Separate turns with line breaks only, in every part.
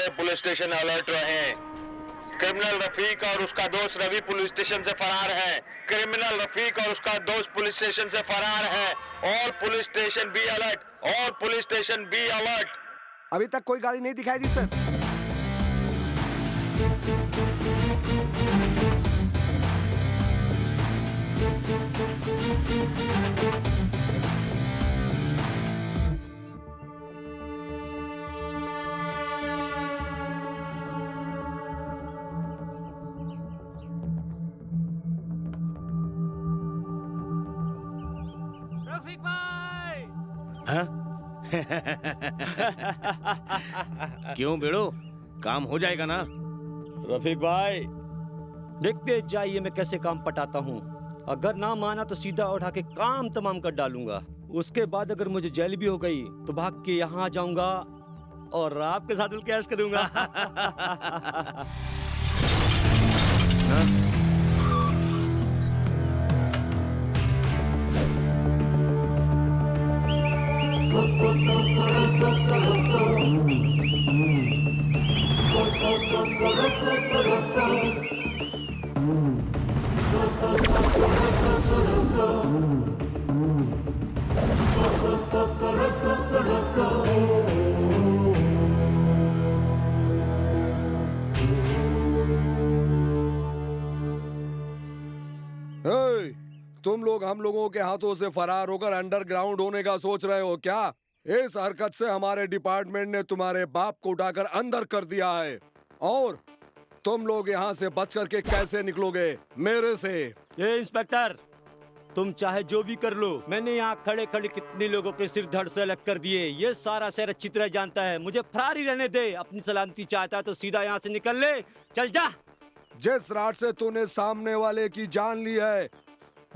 सारे police station alert रहे। Criminal Rafiq और उसका दोस्त रवि पुलिस स्टेशन से फरार है। क्रिमिनल रफीक और उसका दोस्त पुलिस स्टेशन से फरार है। और पुलिस स्टेशन बी अलर्ट, और पुलिस स्टेशन बी अलर्ट।
अभी तक कोई गाड़ी नहीं दिखाई दी सर।
रफीक भाई।
हाँ? क्यों बेड़ो, काम हो जाएगा ना?
रफीक भाई, देखते जाइए मैं कैसे काम पटाता हूँ। अगर ना माना तो सीधा उठा के काम तमाम कर डालूंगा। उसके बाद अगर मुझे जेल भी हो गई तो भाग के यहाँ आ जाऊंगा और आपके साथ कैश करूंगा।
तुम लोग हम लोगों के हाथों से फरार होकर अंडरग्राउंड होने का सोच रहे हो क्या? इस हरकत से हमारे डिपार्टमेंट ने तुम्हारे बाप को उठाकर अंदर कर दिया है और तुम लोग यहाँ से बच करके कैसे निकलोगे मेरे से?
ये इंस्पेक्टर, तुम चाहे जो भी कर लो, मैंने यहाँ खड़े खड़े कितने लोगों के सिर धड़ से अलग कर दिए। ये सारा शहर अच्छी तरह जानता है। मुझे फरार ही रहने दे। अपनी सलामती चाहता है तो सीधा यहाँ से निकल ले, चल जा।
जिस रात से तूने सामने वाले की जान ली है,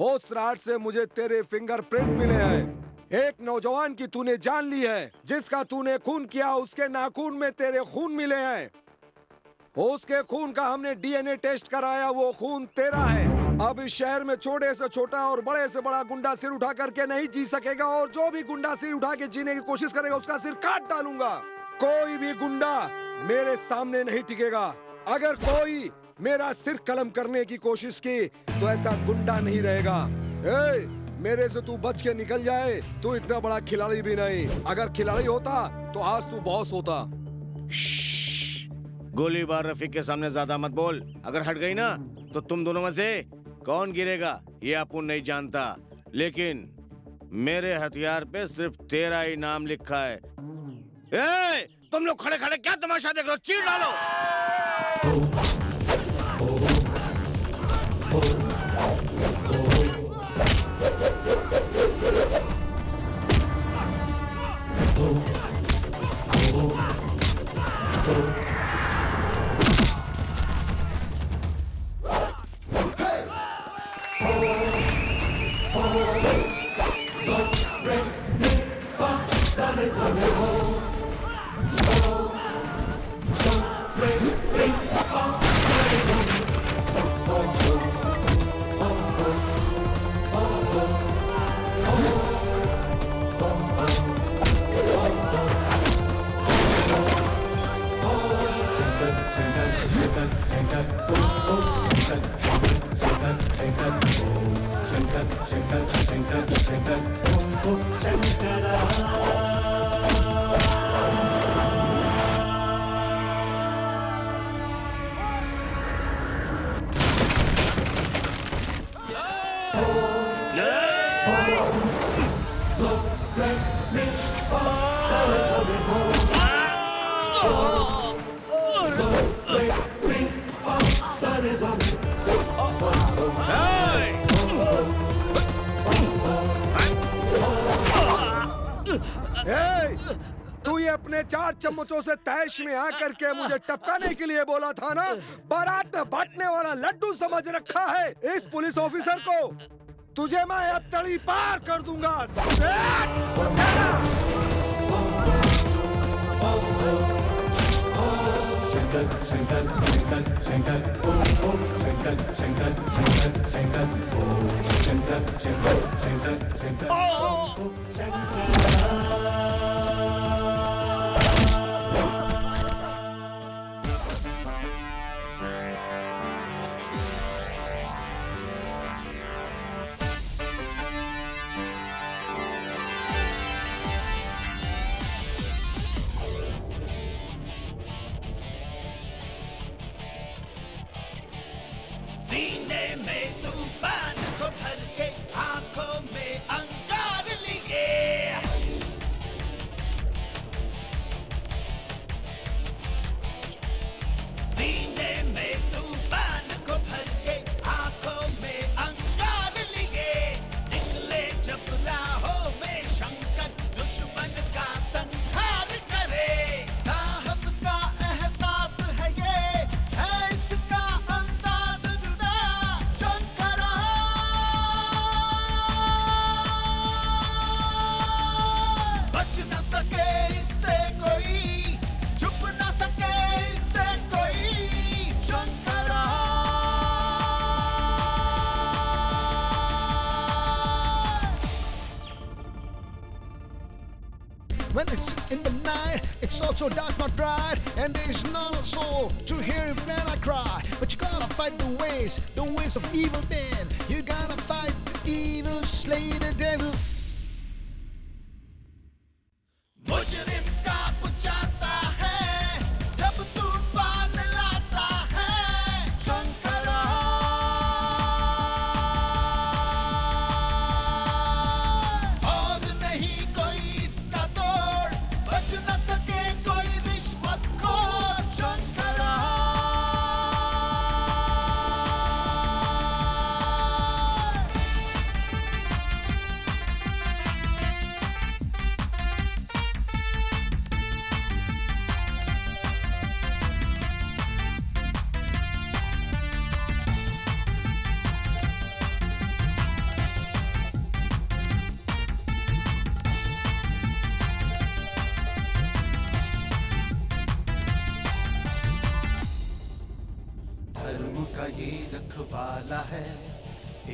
उस रात से मुझे तेरे फिंगरप्रिंट मिले हैं। एक नौजवान की तूने जान ली है, जिसका तूने खून किया उसके नाखून में तेरे खून मिले हैं। उसके खून का हमने डीएनए टेस्ट कराया, वो खून तेरा है। अब इस शहर में छोटे से छोटा और बड़े से बड़ा गुंडा सिर उठा करके नहीं जी सकेगा, और जो भी गुंडा सिर उठा के जीने की कोशिश करेगा उसका सिर काट डालूंगा। कोई भी गुंडा मेरे सामने नहीं टिकेगा। अगर कोई मेरा सिर कलम करने की कोशिश की तो ऐसा गुंडा नहीं रहेगा। मेरे से तू बच के निकल जाए, तू इतना बड़ा खिलाड़ी भी नहीं। अगर खिलाड़ी होता तो आज तू बॉस होता।
गोलीबार रफीक के सामने ज्यादा मत बोल। अगर हट गई ना तो तुम दोनों में से कौन गिरेगा ये अपुन नहीं जानता, लेकिन मेरे हथियार पे सिर्फ तेरा ही नाम लिखा है। तुम लोग खड़े खड़े क्या तमाशा देख रहे हो? चीर डालो।
तू ये अपने 4 चम्मचों से तैश में आकर के मुझे टपकाने के लिए बोला था ना? बारात में बांटने वाला लड्डू समझ रखा है इस पुलिस ऑफिसर को। तुझे मैं अब तड़ी पार कर दूंगा।
शंकर शंकर शंकर शंकर ओम ओम शंकर शंकर शंकर शंकर ओम शंकर शंकर शंकर शंकर ओम शंकर।
में तूफान को भर के आंखों में अंगार लिए सीने में तूफान को भर के आंखों में अंगार लिए निकले जब राहों में शंकर दुश्मन का संहार करे साहस का एहसास है ये है इसका अंदाज जुदा शंकरा बच न सके इससे कोई छुप न सके इससे कोई Shankara
When it's in the night, it's also dark, not bright, and there's not a soul to hear it when I cry. But you gotta fight the ways of evil men. You gotta fight the evil, slay the devil.
मुजरिम का पुचाता है जब तूफान लाता है शंकरा और नहीं कोई इसका तोड़ बच न सके कोई रिश्वत खोर शंकरा धर्म का ये रखवाला है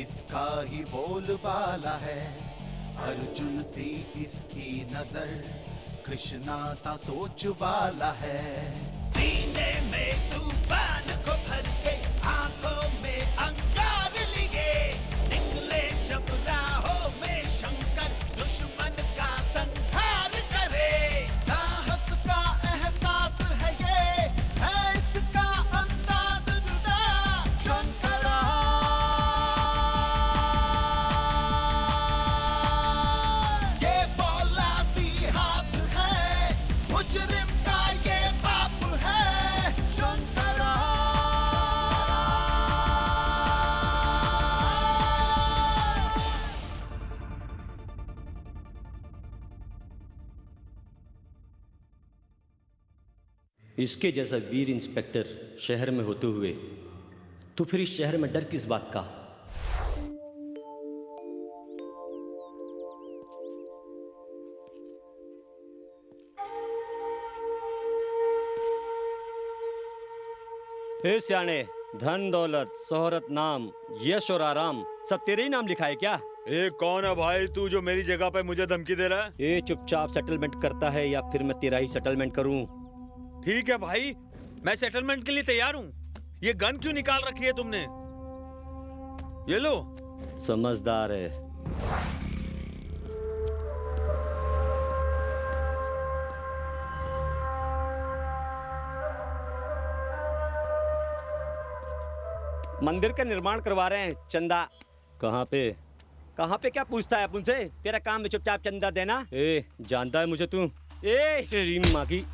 इसका ही बोलबाला है अर्जुन सी इसकी नजर कृष्णा सा सोच वाला है सीने में तूफान को भर के आंखों में अंगार लिए निकले जब राहों में शंकर दुश्मन का संहार करे साहस का एहसास है ये है इसका अंदाज जुदा शंकरा ये फौलादी हाथ है मुजरिम का ये बाप है शंकरा
इसके जैसा वीर इंस्पेक्टर शहर में होते हुए तो फिर इस शहर में डर किस बात का? हे सियाने, धन दौलत शोहरत नाम यश और आराम सब तेरे ही नाम लिखा है क्या?
ए कौन है भाई तू जो मेरी जगह पे मुझे धमकी दे रहा है?
ये चुपचाप सेटलमेंट करता है या फिर मैं तेरा ही सेटलमेंट करूं?
ठीक है भाई, मैं सेटलमेंट के लिए तैयार हूँ। ये गन क्यों निकाल रखी है तुमने? ये लो।
समझदार है। मंदिर का निर्माण करवा रहे हैं, चंदा। कहाँ पे? कहाँ पे क्या पूछता है उनसे? तेरा काम है चुपचाप चंदा देना। ए, जानता है मुझे तू? ए, तेरी माँ की।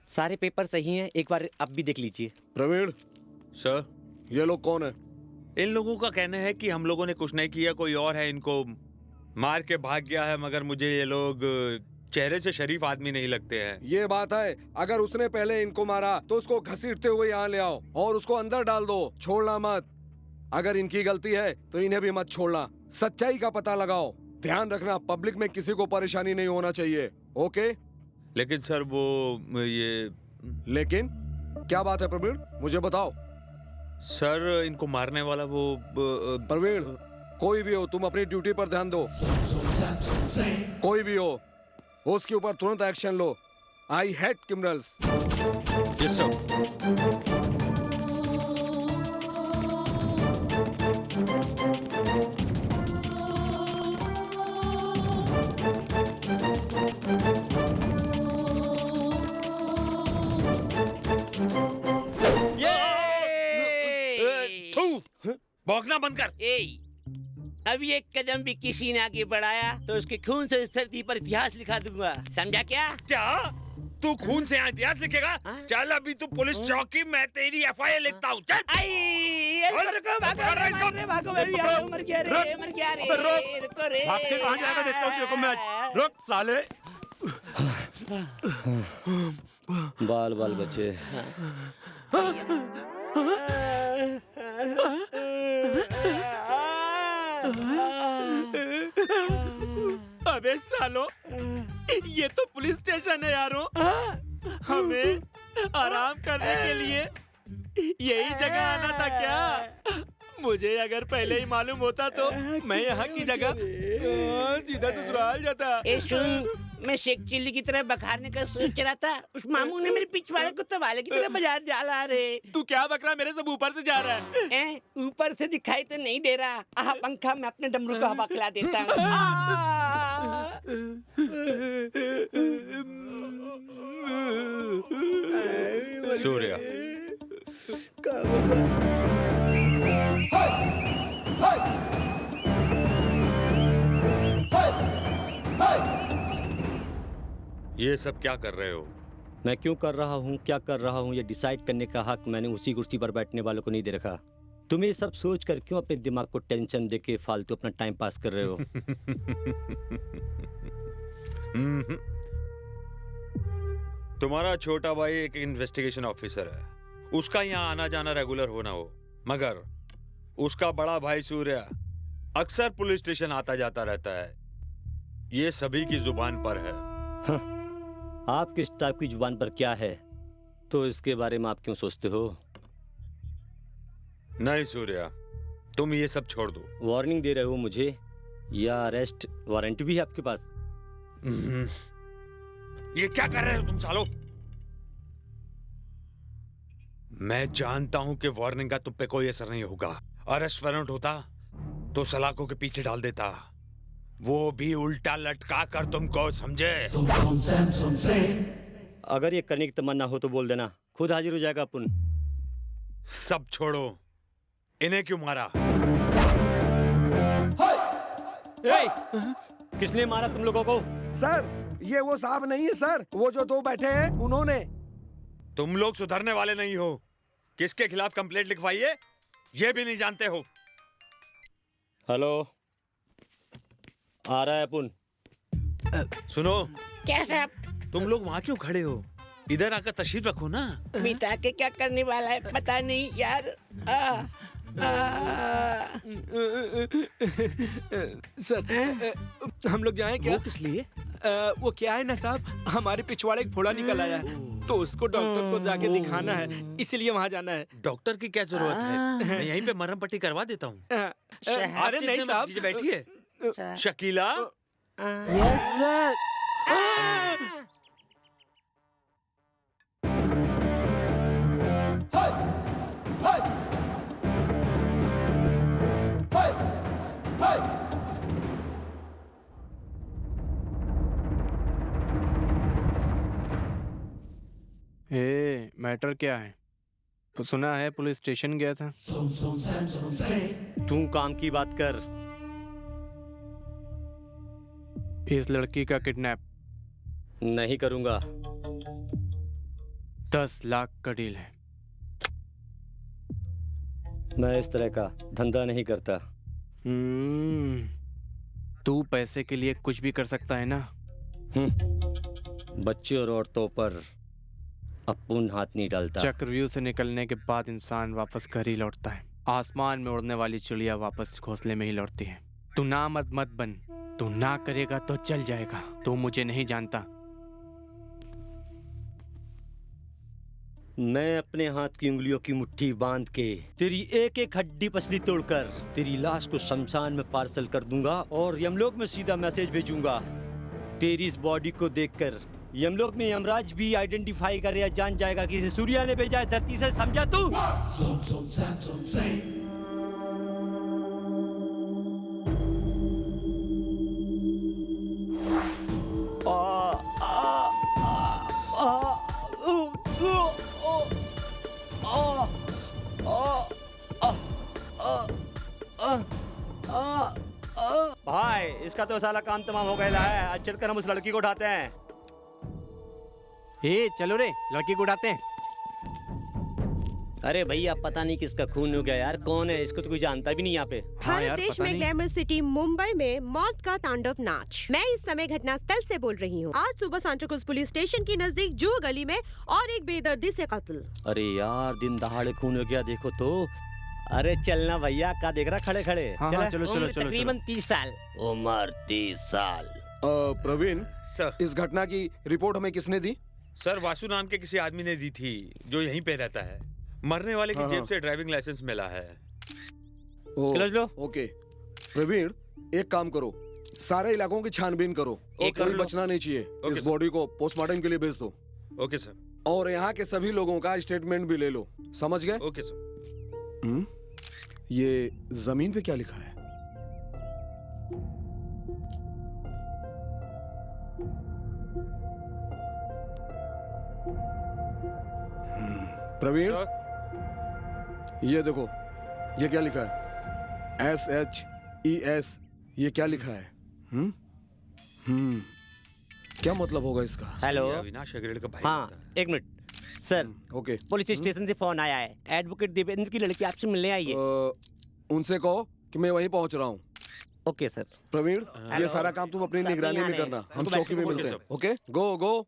सारे पेपर सही हैं, एक बार आप भी देख लीजिए।
प्रवीण,
सर,
ये लोग कौन है?
इन लोगों का कहना है कि हम लोगों ने कुछ नहीं किया, कोई और है इनको मार के भाग गया है, मगर मुझे ये लोग चेहरे से शरीफ आदमी नहीं लगते हैं।
ये बात है, अगर उसने पहले इनको मारा तो उसको घसीटते हुए यहाँ ले आओ और उसको अंदर डाल दो, छोड़ना मत। अगर इनकी गलती है तो इन्हें भी मत छोड़ना। सच्चाई का पता लगाओ। ध्यान रखना, पब्लिक में किसी को परेशानी नहीं होना चाहिए। ओके?
लेकिन सर वो ये
लेकिन क्या बात है प्रवीण, मुझे बताओ।
सर इनको मारने वाला वो
प्रवीण, कोई भी हो, तुम अपनी ड्यूटी पर ध्यान दो। कोई भी हो, उसके ऊपर तुरंत एक्शन लो। I hate criminals.
Yes sir. बकना बंद कर।
ए, अभी एक कदम भी किसी ने आगे बढ़ाया तो उसके खून से इस धरती पर इतिहास लिखा दूंगा, समझा क्या?
क्या तू खून से यहाँ इतिहास लिखेगा?
हाँ?
चल अभी तू पुलिस चौकी, मैं तेरी FIR लिखता हूँ। चल।
आई, रुको, भागो, भागो, मैं भी आ रहा हूँ, मर गया रे, रुको रे।
भाग के कहाँ जाएगा देखता हूँ तेरे को मैं। रुक साले। बाल बाल बचे।
अबे सालो, ये तो पुलिस स्टेशन है यारो। हमें आराम करने के लिए यही जगह आना था क्या? मुझे अगर पहले ही मालूम होता तो मैं यहाँ की जगह सीधा ससुराल जाता।
ए सुन, मैं शेख चिल्ली की तरह बखारने का सोच रहा था, उस मामू ने मेरे पिछवाड़े को तवाले की तरह बाजार जाला रे।
तू क्या बक रहा, मेरे सब ऊपर से जा रहा है।
ऊपर से दिखाई तो नहीं दे रहा। आह पंखा, मैं अपने डमरू को हवा खिला देता हूँ।
सूर्या, ये सब क्या कर रहे हो?
मैं क्यों कर रहा हूँ, क्या कर रहा हूँ, ये डिसाइड करने का हक मैंने उसी कुर्सी पर बैठने वालों को नहीं दे रखा। तुम ये सब सोच कर क्यों अपने दिमाग को टेंशन देके फालतू अपना टाइम पास कर रहे हो?
तुम्हारा छोटा भाई एक इन्वेस्टिगेशन ऑफिसर है, उसका यहाँ आना जाना रेगुलर होना हो, मगर उसका बड़ा भाई सूर्या अक्सर पुलिस स्टेशन आता जाता रहता है। ये सभी की जुबान पर है।
आप किस टाइप की जुबान पर क्या है तो इसके बारे में आप क्यों सोचते हो?
नहीं सूर्या, तुम ये सब छोड़ दो।
वार्निंग दे रहे हो मुझे या अरेस्ट वारंट भी है आपके पास?
ये क्या कर रहे हो तुम सालो? मैं जानता हूं कि वार्निंग का तुम पे कोई असर नहीं होगा। अरेस्ट वारंट होता तो सलाखों के पीछे डाल देता, वो भी उल्टा लटका कर तुमको, समझे?
अगर ये करने की तमन्ना हो तो बोल देना, खुद हाजिर हो जाएगा अपन।
सब छोड़ो, इन्हें क्यों मारा?
किसने मारा तुम लोगों को?
सर, ये वो साहब नहीं है सर, वो जो दो बैठे हैं उन्होंने।
तुम लोग सुधरने वाले नहीं हो। किसके खिलाफ कंप्लेंट लिखवाई है ये भी नहीं जानते हो।
हेलो, आ रहा है अपन।
सुनो,
क्या साहब?
तुम लोग वहाँ क्यों खड़े हो? इधर आकर तशरीफ रखो ना।
मिटा के क्या करने वाला है पता नहीं यार।
सर, हम लोग जाएं क्या?
वो किस लिए?
वो क्या है ना साहब, हमारे पिछवाड़े एक फोड़ा निकल आया है तो उसको डॉक्टर को जाके दिखाना है, इसीलिए वहाँ जाना है।
डॉक्टर की क्या जरूरत है? मैं यहीं पे मरहम पट्टी करवा देता हूँ।
अरे नहीं साहब,
बैठी है शकीला।
Yes sir. मैटर क्या है? तो सुना है पुलिस स्टेशन गया था।
तू काम की बात कर।
इस लड़की का किडनैप
नहीं करूंगा।
10 लाख का डील है।
मैं इस तरह का धंधा नहीं करता।
तू पैसे के लिए कुछ भी कर सकता है ना।
बच्चे और औरतों पर अपन हाथ नहीं डालता।
चक्रव्यूह से निकलने के बाद इंसान वापस घर ही लौटता है। आसमान में उड़ने वाली चिड़िया वापस घोंसले में ही लौटती है। तू ना मत बन। तू ना करेगा तो चल जाएगा। तू मुझे नहीं जानता।
मैं अपने हाथ की उंगलियों की मुट्ठी बांध के तेरी एक एक हड्डी पसली तोड़कर तेरी लाश को शमशान में पार्सल कर दूंगा और यमलोक में सीधा मैसेज भेजूंगा। तेरी इस बॉडी को देखकर यमलोक में यमराज भी आइडेंटिफाई कर या जान जाएगा कि इसे सूर्या ने भेजा है धरती से। समझा तू? भाई इसका तो साला काम तमाम हो गया है। आज चलकर हम उस लड़की को उठाते हैं।
हे चलो रे, लड़की को उठाते हैं।
अरे भैया पता नहीं किसका खून हो गया यार, कौन है इसको तो कोई जानता भी नहीं यहाँ पे।
यार,
भारत देश
पता
में
नहीं।
ग्लैमर सिटी मुंबई में मौत का तांडव नाच। मैं इस समय घटना स्थल से बोल रही हूँ। आज सुबह सांताक्रूज पुलिस स्टेशन के नजदीक जो गली में और एक बेदर्दी से कत्ल।
अरे यार दिन दहाड़े खून हो गया देखो तो। अरे चलना भैया, क्या देख रहा खड़े खड़े।
हाँ, हाँ, चलो चलो
उम्र
चलो
तकरीबन 30 साल।
उम्र 30 साल।
प्रवीण,
सर
इस घटना की रिपोर्ट हमें किसने दी?
सर वासु नाम के किसी आदमी ने दी थी जो यहीं पे रहता है। मरने वाले की
हाँ,
जेब
हाँ।
से ड्राइविंग लाइसेंस मिला है।
चलो चलो।
ओके प्रवीण, एक काम करो, सारे इलाकों की छानबीन करो।
ओके,
कोई
सर।
बचना नहीं चाहिए।
ओके,
इस
सर।
बॉडी को पोस्टमार्टम के लिए भेज दो
ओके सर।
और यहाँ के सभी लोगों का स्टेटमेंट भी ले लो। समझ गए?
Okay sir.
ये जमीन पे क्या लिखा है? प्रवीण,
सर,
ये देखो, ये क्या लिखा है? SHES, ये क्या लिखा है? क्या मतलब होगा इसका?
हेलो।
ये अविनाश अग्रवाल का भाई
हाँ
होता है।
एक minute sir,
okay,
police station से फोन आया है। एडवोकेट देवेंद्र की लड़की आपसे मिलने आई है।
उनसे कहो कि मैं वहीं पहुंच रहा हूँ।
Okay sir.
प्रवीण, ये
हेलो।
सारा काम तुम अपनी
सब
निगरानी
यहाँ
में
है।
करना। हम
उनको
चौकी में
बैठ के
मिलते हैं।
बोलो,
okay, go go.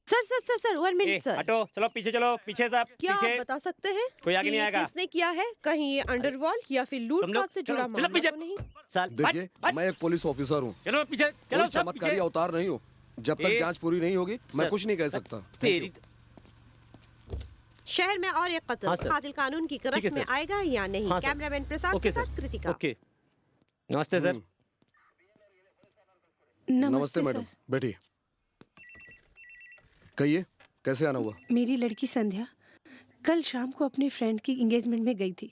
Sir sir sir sir 1 minute sir.
हटो, चलो पीछे चलो, पीछे सब
क्या
पीछे।
आप बता सकते हैं
कोई आगे
कि
नहीं आएगा।
किसने किया है? कहीं ये अंडरवर्ल्ड या फिर
तुम
लूटपाट
लोग
से
चलो,
जुड़ा
चलो
मामला
पीछे।
तो नहीं?
चल
देखिए, मैं एक पुलिस ऑफिसर हूँ,
चलो पीछे
कोई
चलो सब
चमत्कारी
पीछे।
अवतार नहीं हूँ। जब तक
ए-
जांच पूरी नहीं होगी मैं
सर,
कुछ नहीं कह सकता।
तेरी
शहर में और एक कत्ल।
हाँ, सर।
कातिल कानून की
ठीक है,
गिरफ्त में
सर।
आएगा या नहीं?
हाँ, सर।
कैमरामैन प्रसाद
ओके,
के
सर।
साथ कृतिका।
ओके, नमस्ते सर।
नमस्ते मैडम, बैठिए। कहिए, कैसे आना हुआ?
मेरी लड़की संध्या कल शाम को अपने फ्रेंड की एंगेजमेंट में गई थी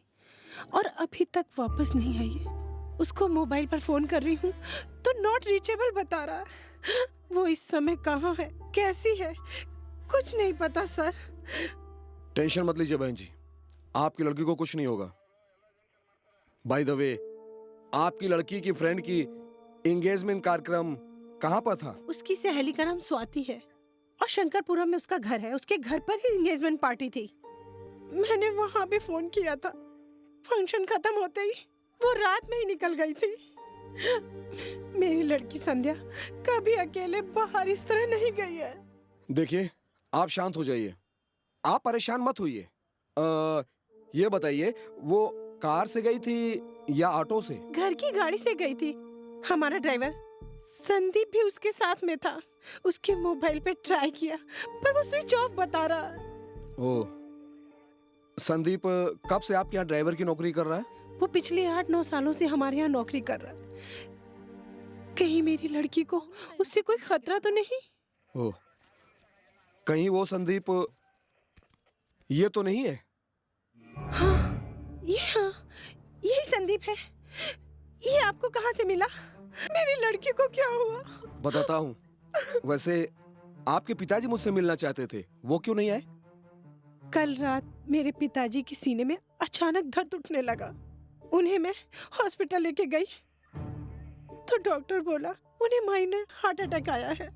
और अभी तक वापस नहीं आई है। उसको मोबाइल पर फोन कर रही हूँ तो नॉट रीचेबल बता रहा है। वो इस समय कहाँ है, कैसी है, कुछ नहीं पता सर।
टेंशन मत लीजिए बहन जी, आपकी लड़की को कुछ नहीं होगा। बाय द वे, आपकी लड़की की फ्रेंड की एंगेजमेंट कार्यक्रम कहाँ पर था?
उसकी सहेली का नाम स्वाति है और शंकरपुरम में उसका घर है। उसके घर पर ही एंगेजमेंट पार्टी थी। मैंने वहां भी फोन किया था। फंक्शन खत्म होते ही वो रात में ही निकल गई थी। मेरी लड़की संध्या कभी अकेले बाहर इस तरह नहीं गई है।
देखिए, आप शांत हो जाइए, आप परेशान मत होइए। ये बताइए, वो कार से गई थी या ऑटो से?
घर की गाड़ी से गई थी। हमारा ड्राइवर संदीप भी उसके साथ में था। उसके मोबाइल पे ट्राई किया पर वो स्विच ऑफ बता रहा है।
ओ, संदीप कब से आपके यहाँ ड्राइवर की नौकरी कर रहा है?
वो पिछले 8-9 सालों से हमारे यहाँ नौकरी कर रहा है। कहीं मेरी लड़की को उससे कोई खतरा तो नहीं?
ओ, कहीं वो संदीप ये तो नहीं है?
हाँ, यही संदीप है। ये आपको कहाँ से मिला? मेरी लड़की को क्या हुआ?
बताता हूँ। वैसे आपके पिताजी मुझसे मिलना चाहते थे, वो क्यों नहीं आए?
कल रात मेरे पिताजी के सीने में अचानक दर्द उठने लगा। उन्हें मैं हॉस्पिटल लेके गई तो डॉक्टर बोला उन्हें माइनर हार्ट अटैक आया है।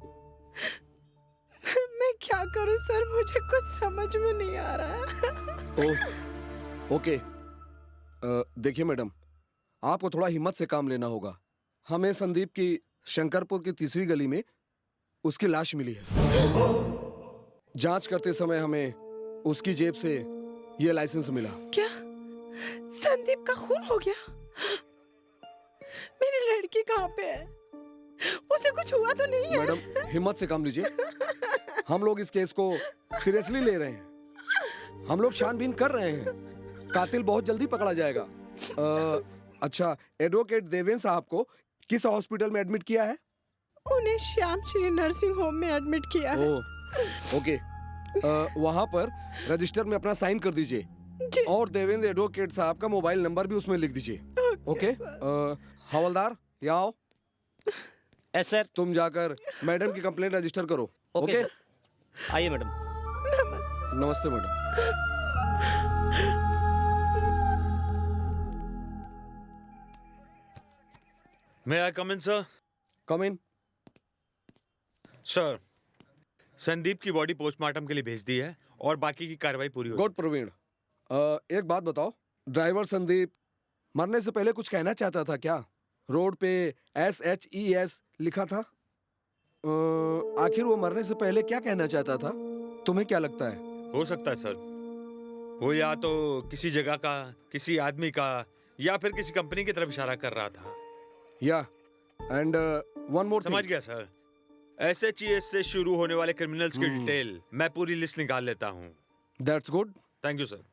मैं क्या करूं सर, मुझे कुछ समझ में नहीं आ रहा।
ओह, ओके। देखिए मैडम, आपको थोड़ा हिम्मत से काम लेना होगा। हमें संदीप की शंकरपुर की तीसरी गली में उसकी लाश मिली है। जांच करते समय हमें उसकी जेब से ये लाइसेंस मिला।
क्या संदीप का खून हो गया? मेरी लड़की कहाँ पे है? उसे कुछ हुआ तो नहीं है?
मैडम, हिम्मत से काम लीजिए। हम लोग इस केस को सीरियसली ले रहे हैं। हम लोग छानबीन कर रहे हैं। कातिल बहुत जल्दी पकड़ा जाएगा। अच्छा, एडवोकेट देवेंद्र साहब को किस हॉस्पिटल में एडमिट किया है?
उन्हें श्याम श्री नर्सिंग होम में एडमिट किया है।
ओह, ओके। वहाँ पर रजिस्टर में अपना साइन कर दीजिए और देवेंद्र एडवोकेट साहब का मोबाइल नंबर भी उसमें लिख दीजिए। ओके? हवलदार, यहाँ आओ।
Yes sir.
तुम जाकर मैडम की कंप्लेंट रजिस्टर करो। ओके?
आइए मैडम।
नमस्ते मैडम।
मे आई कम इन सर?
कम इन।
सर, संदीप की बॉडी पोस्टमार्टम के लिए भेज दी है और बाकी की कार्रवाई पूरी हो
गुड प्रवीण। एक बात बताओ, ड्राइवर संदीप मरने से पहले कुछ कहना चाहता था क्या? रोड पे SHES लिखा था। आखिर वो मरने से पहले क्या कहना चाहता था? तुम्हें क्या लगता है?
हो सकता है सर, वो या तो किसी जगह का, किसी आदमी का, या फिर किसी कंपनी की तरफ इशारा कर रहा था।
या एंड वन मोर।
समझ गया सर। SHES से शुरू होने वाले क्रिमिनल्स की डिटेल मैं पूरी लिस्ट निकाल लेता हूँ।
That's good.
Thank you sir.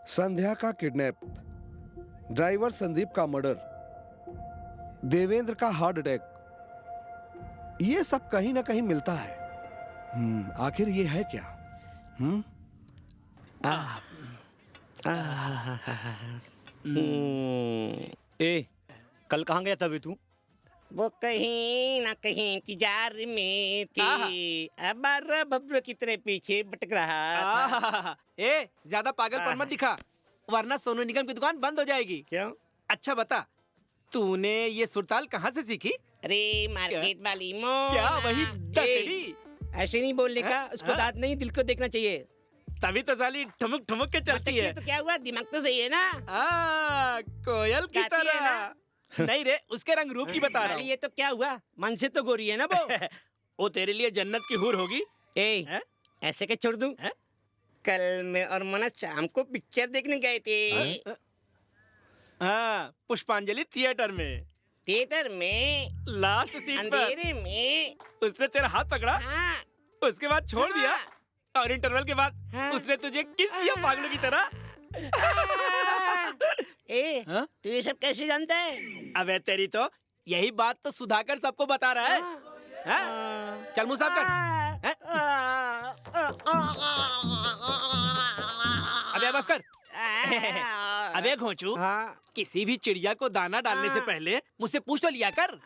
Sandhya का किडनैप, ड्राइवर संदीप का मर्डर, देवेंद्र का हार्ट अटैक, ये सब कहीं ना कहीं मिलता है। आखिर ये है क्या?
ए, कल कहाँ गया था बे तू?
वो कहीं ना कहीं इंतजार में थी, अब बब्बर की तरह पीछे भटक रहा था।
ए, ज्यादा पागलपन मत दिखा, वरना सोनू निगम की दुकान बंद हो जाएगी।
क्यों?
अच्छा बता, तूने ये सुरताल कहाँ से सीखी?
अरे मार्केट वाली मोना।
क्या वही दकड़ी?
ऐसे नहीं बोलने का, उसको दांत नहीं दिल को देखना चाहिए।
तभी तो साली ठुमक ठुमक के चलती है।
तो क्या हुआ, दिमाग तो सही है ना?
कोयल की
गाती है
तरह।
ना?
नहीं रे, उसके रंग रूप की बता रहा हूँ।
ये तो क्या हुआ, मन से तो गोरी है ना वो।
वो तेरे लिए जन्नत की हूर होगी।
ए, ऐसे क्या छोड़ दूं? कल मैं और मना शाम को पिक्चर देखने गए थे।
हाँ, पुष्पांजलि थिएटर में।
थिएटर में
लास्ट सीट पर
अंधेरे में
उसने तेरा हाथ पकड़ा।
हाँ।
उसके बाद छोड़ दिया और इंटरवल के बाद उसने तुझे किस किया पागलों की तरह।
ए, तू ये सब कैसे जानता है?
अबे तेरी तो यही बात तो सुधाकर सबको बता रहा है। चल मुंह साफ कर। अबे बस कर। अबे घोंचू, किसी भी चिड़िया को दाना डालने से पहले मुझसे पूछ तो लिया कर।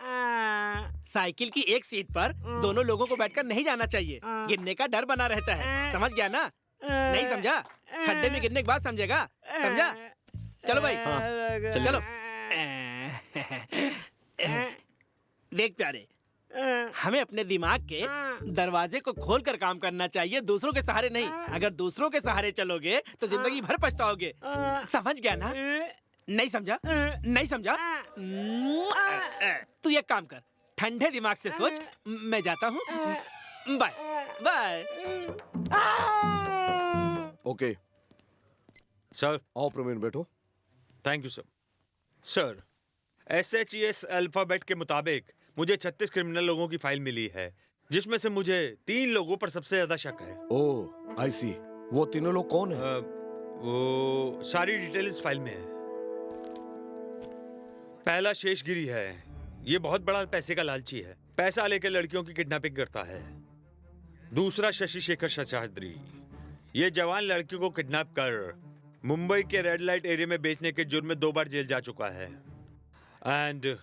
साइकिल की एक सीट पर दोनों लोगों को बैठकर नहीं जाना चाहिए, गिरने का डर बना रहता है। समझ गया ना? नहीं समझा? खड्डे में गिरने के बाद समझेगा। समझा? चलो भाई। चलो। देख प्यारे, हमें अपने दिमाग के दरवाजे को खोलकर काम करना चाहिए, दूसरों के सहारे नहीं। अगर दूसरों के सहारे चलोगे तो जिंदगी भर पछताओगे। समझ गया ना? नहीं समझा? नहीं समझा? तू एक काम कर, ठंडे दिमाग से सोच। मैं जाता हूँ। Bye bye.
Okay
sir.
आओ प्रवीण, बैठो।
Thank you sir. Sir, SHES alphabet के मुताबिक मुझे 36 क्रिमिनल लोगों की फाइल मिली है, जिसमें से मुझे 3 लोगों पर सबसे ज्यादा शक है।
ओह, आई सी। वो तीनों लोग कौन हैं?
वो सारी डिटेल इस फाइल में है। पहला शेषगिरी है। ये बहुत बड़ा पैसे का लालची है, पैसा लेकर लड़कियों की किडनैपिंग करता है। दूसरा शशि शेखर शशाद्री, ये जवान लड़कियों को किडनैप कर मुंबई के रेड लाइट एरिया में बेचने के जुर्म में 2 बार जेल जा चुका है। And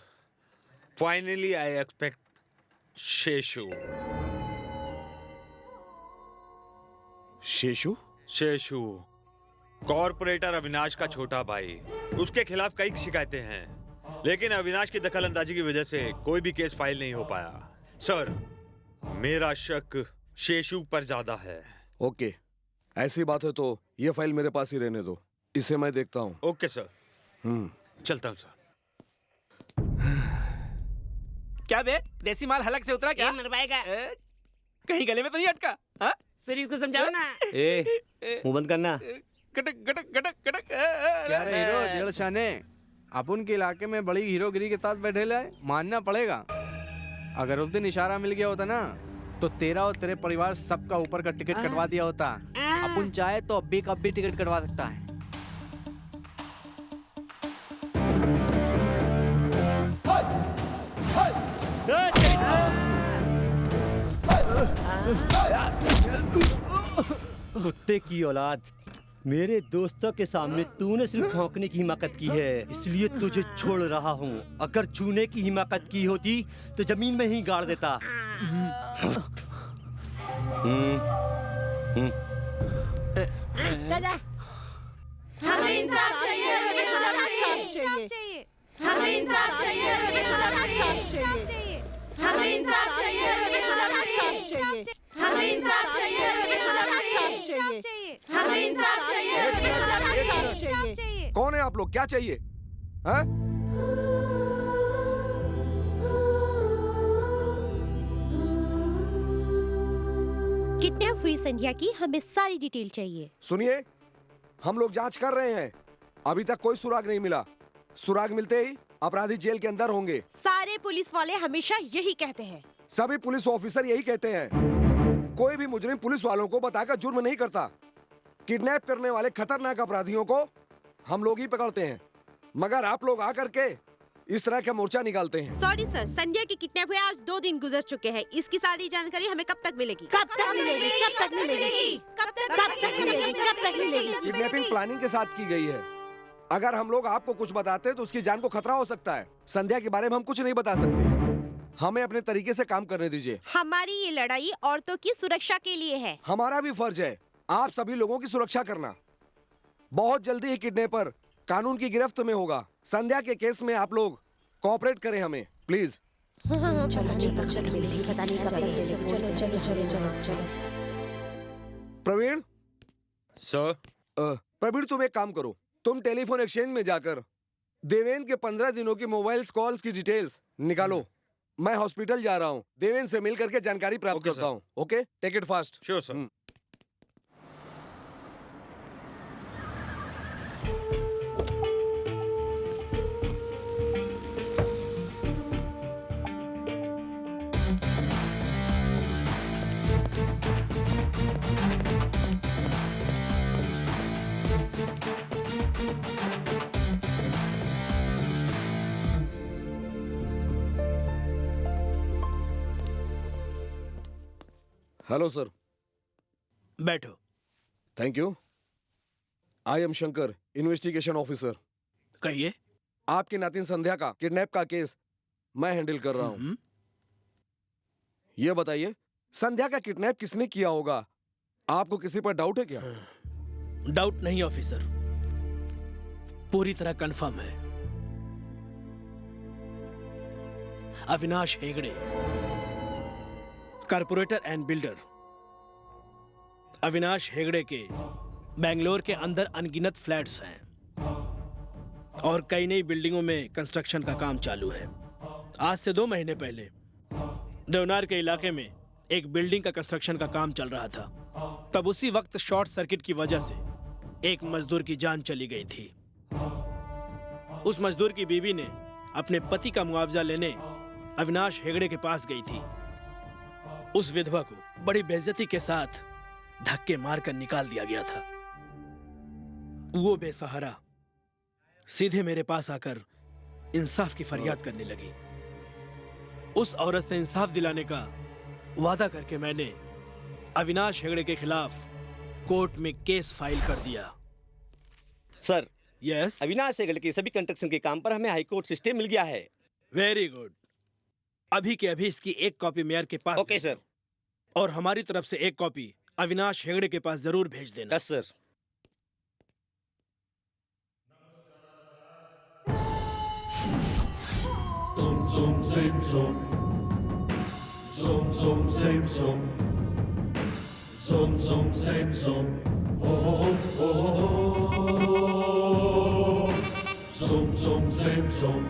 finally I expect Seshu.
Seshu?
Seshu corporator Avinash का छोटा भाई। उसके खिलाफ कई शिकायतें हैं, लेकिन अविनाश की दखल अंदाजी की वजह से कोई भी केस फाइल नहीं हो पाया। सर, मेरा शक शेषु पर ज्यादा है।
ओके, ऐसी बात है तो ये फाइल मेरे पास ही रहने दो, इसे मैं देखता हूँ।
Okay sir. चलता हूँ सर।
क्या बे, देसी माल हलक से उतरा क्या?
मरवाएगा।
कहीं गले में तो नहीं अटका?
सर, इसको समझाओ ना।
मुंह बंद करना।
गटक गटक गटक गटक।
क्या रे हीरो डेढ़ शाने, अपन के इलाके में बड़ी हीरोगिरी के साथ बैठे लाए, मानना पड़ेगा। अगर उस दिन इशारा मिल गया होता ना, तो तेरा और तेरे परिवार सबका ऊपर का टिकट कटवा दिया होता। अपन चाहे तो अब भी टिकट कटवा सकता है।
कुत्ते की औलाद, मेरे दोस्तों के सामने तूने सिर्फ भौंकने की हिम्मत की है, इसलिए तुझे छोड़ रहा हूँ। अगर छूने की हिम्मत की होती तो जमीन में ही गाड़ देता।
हमें इंसाफ चाहिए, हमें इंसाफ चाहिए, हमें इंसाफ चाहिए, हमें इंसाफ चाहिए, हमें इंसाफ चाहिए, हमें इंसाफ चाहिए, हमें इंसाफ चाहिए, हमें इंसाफ चाहिए, हमें इंसाफ चाहिए।
कौन है आप लोग? क्या चाहिए? हैं?
किडनैप हुई संध्या की हमें सारी डिटेल चाहिए।
सुनिए, हम लोग जांच कर रहे हैं, अभी तक कोई सुराग नहीं मिला। सुराग मिलते ही अपराधी जेल के अंदर होंगे।
सारे पुलिस वाले हमेशा यही कहते हैं।
सभी पुलिस ऑफिसर यही कहते हैं। कोई भी मुजरिम पुलिस वालों को बताकर जुर्म नहीं करता। किडनैप करने वाले खतरनाक अपराधियों को हम लोग ही पकड़ते हैं, मगर आप लोग आकर के इस तरह का मोर्चा निकालते हैं।
सॉरी सर, संध्या की किडनैप हुए आज 2 दिन गुजर चुके हैं। इसकी सारी जानकारी हमें कब तक मिलेगी? कब तक मिलेगी? कब तक मिलेगी? कब तक मिलेगी? कब तक मिलेगी?
किडनैपिंग प्लानिंग के साथ की गई है। अगर हम लोग आपको कुछ बताते हैं तो उसकी जान को खतरा हो सकता है। संध्या के बारे में हम कुछ नहीं बता सकते। हमें अपने तरीके से काम करने दीजिए।
हमारी ये लड़ाई औरतों की सुरक्षा के लिए है।
हमारा भी फर्ज है आप सभी लोगों की सुरक्षा करना। बहुत जल्दी ही किडनैपर कानून की गिरफ्त में होगा। संध्या के केस में आप लोग कोऑपरेट करें हमें, प्लीज। प्रवीण
सर।
प्रवीण, तुम एक काम करो, तुम टेलीफोन एक्सचेंज में जाकर देवेंद्र के 15 दिनों की मोबाइल कॉल्स की डिटेल्स निकालो। मैं हॉस्पिटल जा रहा हूँ, देवेंद्र से मिल करके जानकारी प्राप्त करता हूँ। Okay, take it fast.
Sure sir.
Hello sir.
बैठो।
Thank you. I am Shankar, investigation officer.
कहिए।
आपकी नातिन संध्या का किडनैप का केस मैं हैंडल कर रहा हूँ। ये बताइए, संध्या का किडनैप किसने किया होगा? आपको किसी पर डाउट है क्या?
डाउट नहीं ऑफिसर, पूरी तरह कंफर्म है। Avinash Hegde, corporator and builder. Avinash Hegde के बेंगलोर के अंदर अनगिनत फ्लैट्स हैं और कई नई बिल्डिंगों में कंस्ट्रक्शन का काम चालू है। आज से 2 महीने पहले देवनार के इलाके में एक बिल्डिंग का कंस्ट्रक्शन का काम चल रहा था। तब उसी वक्त शॉर्ट सर्किट की वजह से एक मजदूर की जान चली गई थी। उस मजदूर की बीवी ने अपने पति का मुआवजा लेने अविनाश हेगड़े के पास गई थी। उस विधवा को बड़ी बेइज्जती के साथ धक्के मारकर निकाल दिया गया था। वो बेसहारा सीधे मेरे पास आकर इंसाफ की फरियाद करने लगी। उस औरत से इंसाफ दिलाने का वादा करके मैंने अविनाश हेगड़े के खिलाफ कोर्ट में केस फाइल कर दिया।
सर,
यस,
अविनाश हेगड़े के सभी कंस्ट्रक्शन के काम पर हमें हाई कोर्ट से स्टे मिल गया है।
Very good. अभी के अभी इसकी एक कॉपी मेयर के पास।
Okay sir.
और हमारी तरफ से एक कॉपी अविनाश हेगड़े के पास जरूर भेज देना।
Yes sir.
Zoom, same zoom. Zoom, zoom, same zoom. Zoom, zoom, same zoom. Oh, oh, oh, oh. Zoom, zoom, same zoom.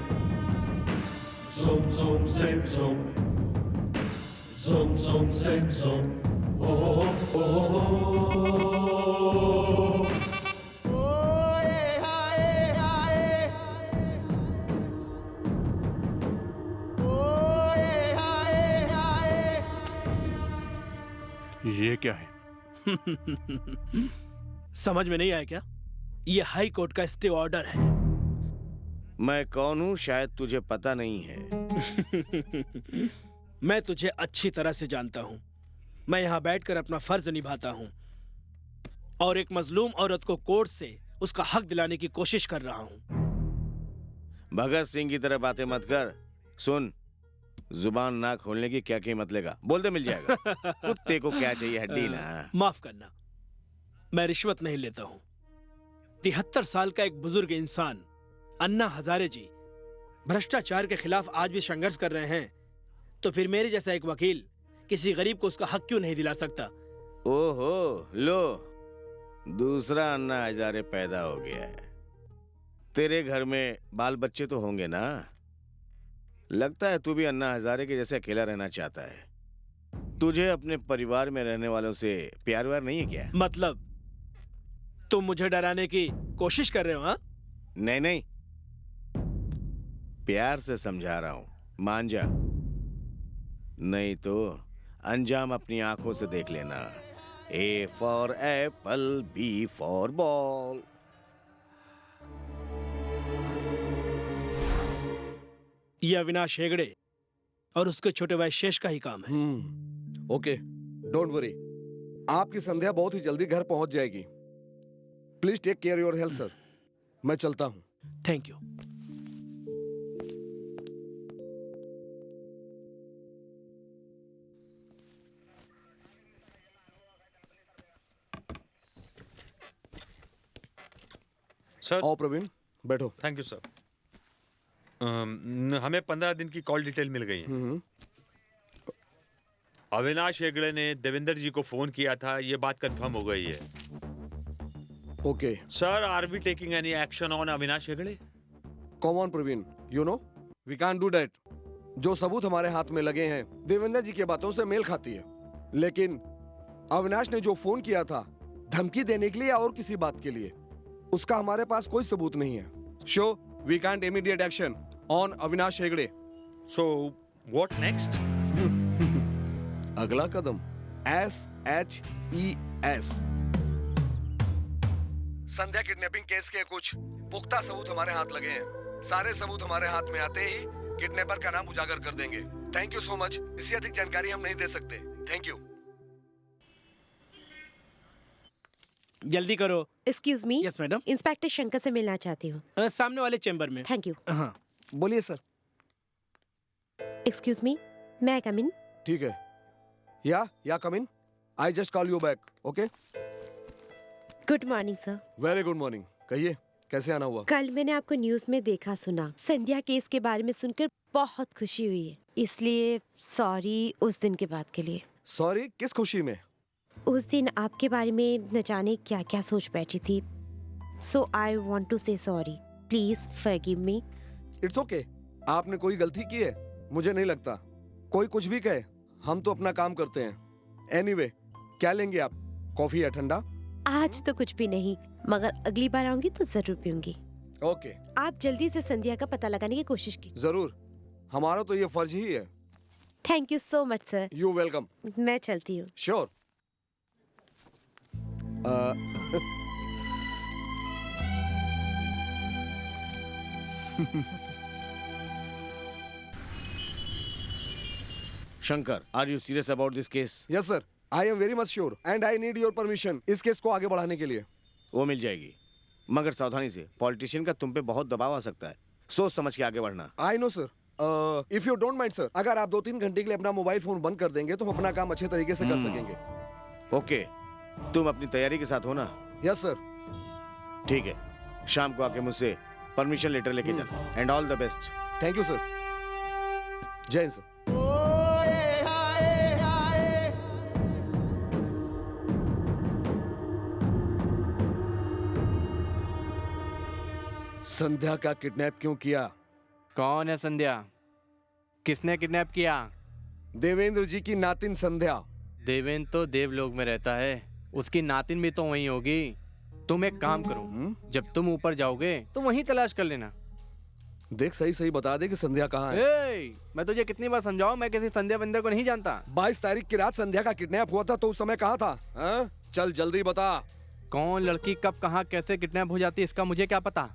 Zoom, zoom, same zoom. Zoom, zoom, same zoom. Oh, oh, oh, oh.
ये क्या है?
समझ में नहीं आया क्या? ये high court का स्टे ऑर्डर है।
मैं कौन हूं शायद तुझे पता नहीं है।
मैं तुझे अच्छी तरह से जानता हूं। मैं यहां बैठकर अपना फर्ज निभाता हूं और एक मजलूम औरत को कोर्ट से उसका हक दिलाने की कोशिश कर रहा हूं।
भगत सिंह की तरह बातें मत कर। सुन, जुबान ना खोलने की क्या कीमत लेगा? बोल दे, मिल जाएगा। कुत्ते को क्या चाहिए, हड्डी ना।
माफ करना, मैं रिश्वत नहीं लेता हूं। 73 साल का एक बुजुर्ग इंसान अन्ना हजारे जी भ्रष्टाचार के खिलाफ आज भी संघर्ष कर रहे हैं, तो फिर मेरे जैसा एक वकील किसी गरीब को उसका हक क्यों नहीं दिला सकता?
ओहो, लो दूसरा अन्ना हजारे पैदा हो गया है। तेरे घर में बाल बच्चे तो होंगे ना? लगता है तू भी अन्ना हजारे के जैसे अकेला रहना चाहता है। तुझे अपने परिवार में रहने वालों से प्यार व्यार नहीं है क्या?
मतलब तुम मुझे डराने की कोशिश कर रहे हो? हाँ,
नहीं नहीं, प्यार से समझा रहा हूं, मान जा, नहीं तो अंजाम अपनी आंखों से देख लेना। A for apple, B for ball।
ये अविनाश हेगड़े और उसके छोटे भाई शेष का ही काम है।
ओके, डोंट वरी, आपकी संध्या बहुत ही जल्दी घर पहुंच जाएगी। Please take care your health sir. मैं चलता हूं।
Thank you.
सर।
आओ प्रवीण, बैठो।
Thank you sir. हमें 15 दिन की कॉल डिटेल मिल गई है। अविनाश हेगड़े ने देवेंद्र जी को फोन किया था, ये बात कंफर्म हो गई है।
Okay
sir, are we taking any action on Avinash Hegde?
Come on Praveen, you know we can't do that. जो सबूत हमारे हाथ में लगे हैं देवेंद्र जी की बातों से मेल खाती है, लेकिन अविनाश ने जो फोन किया था धमकी देने के लिए या और किसी बात के लिए, उसका हमारे पास कोई सबूत नहीं है। So we can't immediate action on Avinash Hegde.
So what next?
अगला कदम SHES। संध्या किडनैपिंग केस के कुछ पुख्ता सबूत हमारे हाथ लगे हैं। सारे सबूत हमारे हाथ में आते ही किडनैपर का नाम उजागर कर देंगे। Thank you so much. इससे अधिक जानकारी हम नहीं दे सकते। Thank you.
जल्दी करो।
Excuse me.
Yes madam.
Inspector Shankar से मिलना चाहती हूँ।
सामने वाले चेंबर में।
Thank you.
हाँ,
बोलिए सर।
एक्सक्यूज मी, मैं आई कम इन?
ठीक है, या come in. I just call you back. Okay,
good morning sir.
Very good morning. कहिए, कैसे आना हुआ?
कल मैंने आपको न्यूज में देखा सुना। संध्या केस के बारे में सुनकर बहुत खुशी हुई है, इसलिए सॉरी उस दिन के बाद के लिए।
सॉरी किस खुशी में?
उस दिन आपके बारे में न जाने क्या क्या सोच बैठी थी। सो आई वॉन्ट टू से sorry. Please forgive me.
It's okay. आपने कोई गलती की है? मुझे नहीं लगता। कोई कुछ भी कहे, हम तो अपना काम करते हैं। एनीवे, क्या लेंगे आप? कॉफी या ठंडा?
आज तो कुछ भी नहीं, मगर अगली बार आऊंगी तो जरूर पीऊंगी।
ओके।
आप जल्दी से संध्या का पता लगाने की कोशिश की।
जरूर, हमारा तो ये फर्ज ही है।
Thank you so much sir.
You welcome.
मैं चलती हूँ।
Sure.
Shankar, are you serious about this case?
Yes sir, I am very much sure and I need your permission इस केस को आगे बढ़ाने के लिए।
वो मिल जाएगी, मगर सावधानी से। पॉलिटिशियन का तुम पे बहुत दबाव आ सकता है, सोच समझ के आगे बढ़ना।
I know sir. If you don't mind sir, अगर आप 2-3 घंटे के लिए अपना मोबाइल फोन बंद कर देंगे तो हम अपना काम अच्छे तरीके से कर सकेंगे।
ओके, तुम अपनी तैयारी के साथ हो ना?
Yes sir.
ठीक है, शाम को आके मुझसे परमिशन लेटर लेके जाना। And all the best.
Thank you sir. जय हिंद सर। संध्या का किडनैप क्यों किया?
कौन है संध्या? किसने किडनैप किया?
देवेंद्र जी की नातिन संध्या।
देवेंद्र तो देवलोक में रहता है, उसकी नातिन भी तो वहीं होगी। तुम एक काम करो, जब तुम ऊपर जाओगे तो वहीं तलाश कर लेना।
देख, सही सही बता दे कि संध्या कहाँ है।
मैं तुझे कितनी बार समझाऊं, मैं किसी संध्या बंदे को नहीं जानता।
22 तारीख की रात संध्या का किडनैप हुआ था, तो उस समय कहाँ था? चल जल्दी बता।
कौन लड़की कब कहाँ कैसे किडनैप हो जाती है इसका मुझे क्या पता।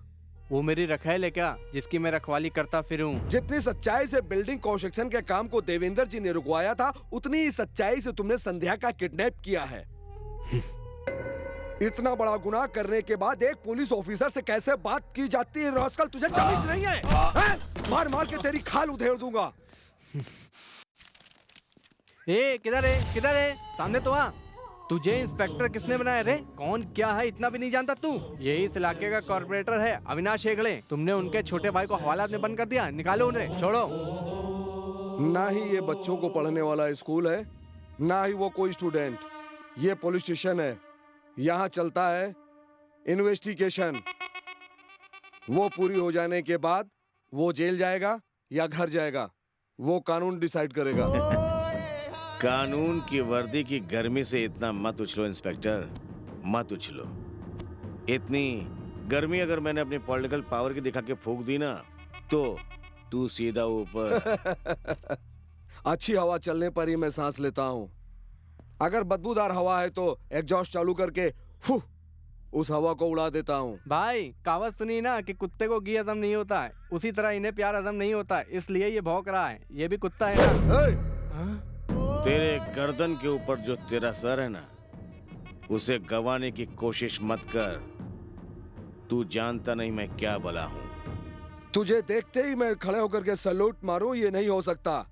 वो मेरी रखैल है क्या, जिसकी मैं रखवाली करता फिरूं?
जितनी सच्चाई से बिल्डिंग कंस्ट्रक्शन के काम को देवेंद्र जी ने रुकवाया था, उतनी ही सच्चाई से तुमने संध्या का किडनैप किया है। इतना बड़ा गुनाह करने के बाद एक पुलिस ऑफिसर से कैसे बात की जाती है? रास्कल, तुझे तमीज नहीं है? मार मार के तेरी खाल उधेड़ दूंगा।
किधर है? सामने तो आ। तुझे इंस्पेक्टर किसने बनाया रे? कौन क्या है इतना भी नहीं जानता तू? यही इस इलाके का कॉर्पोरेटर है अविनाश हेगड़े। तुमने उनके छोटे भाई को हवालात में बंद कर दिया। निकालो उन्हें, छोड़ो।
ना ही ये बच्चों को पढ़ने वाला स्कूल है, ना ही वो कोई स्टूडेंट। ये पुलिस स्टेशन है। यहाँ चलता है इन्वेस्टिगेशन। वो पूरी हो जाने के बाद वो जेल जाएगा या घर जाएगा, वो कानून डिसाइड करेगा।
कानून की वर्दी की गर्मी से इतना मत उछलो इंस्पेक्टर, मत उछलो। इतनी गर्मी अगर मैंने अपनी पॉलिटिकल पावर की दिखा के फूंक दी ना, तो तू सीधा ऊपर।
अच्छी हवा चलने पर ही मैं सांस लेता हूँ। अगर बदबूदार हवा है तो एग्जॉस्ट चालू करके फू उस हवा को उड़ा देता हूँ।
भाई कहावत सुनी ना कि कुत्ते को घी हजम नहीं होता है, उसी तरह इन्हें प्यार हजम नहीं होता है, इसलिए ये भौंक रहा है। ये भी कुत्ता है ना।
तेरे गर्दन के ऊपर जो तेरा सर है ना, उसे गंवाने की कोशिश मत कर। तू जानता नहीं मैं क्या बला हूँ।
तुझे देखते ही मैं खड़े होकर के सैल्यूट मारूं, ये नहीं हो सकता।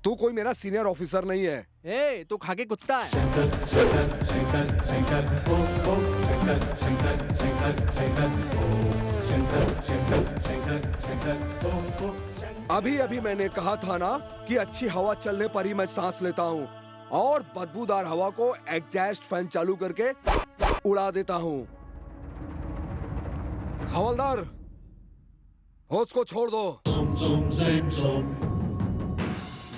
तू कोई मेरा सीनियर ऑफिसर नहीं है।
ए, तू खाके कुत्ता है।
शंकर शंकर शंकर शंकर ओम ओम शंकर शंकर शंकर शंकर ओम शंकर शंकर शंकर शंकर ओम ओम।
अभी अभी मैंने कहा था ना कि अच्छी हवा चलने पर ही मैं सांस लेता हूँ, और बदबूदार हवा को एग्जॉस्ट फैन चालू करके उड़ा देता हूँ। हवलदार, होश को छोड़ दो।
Zoom zoom same zoom.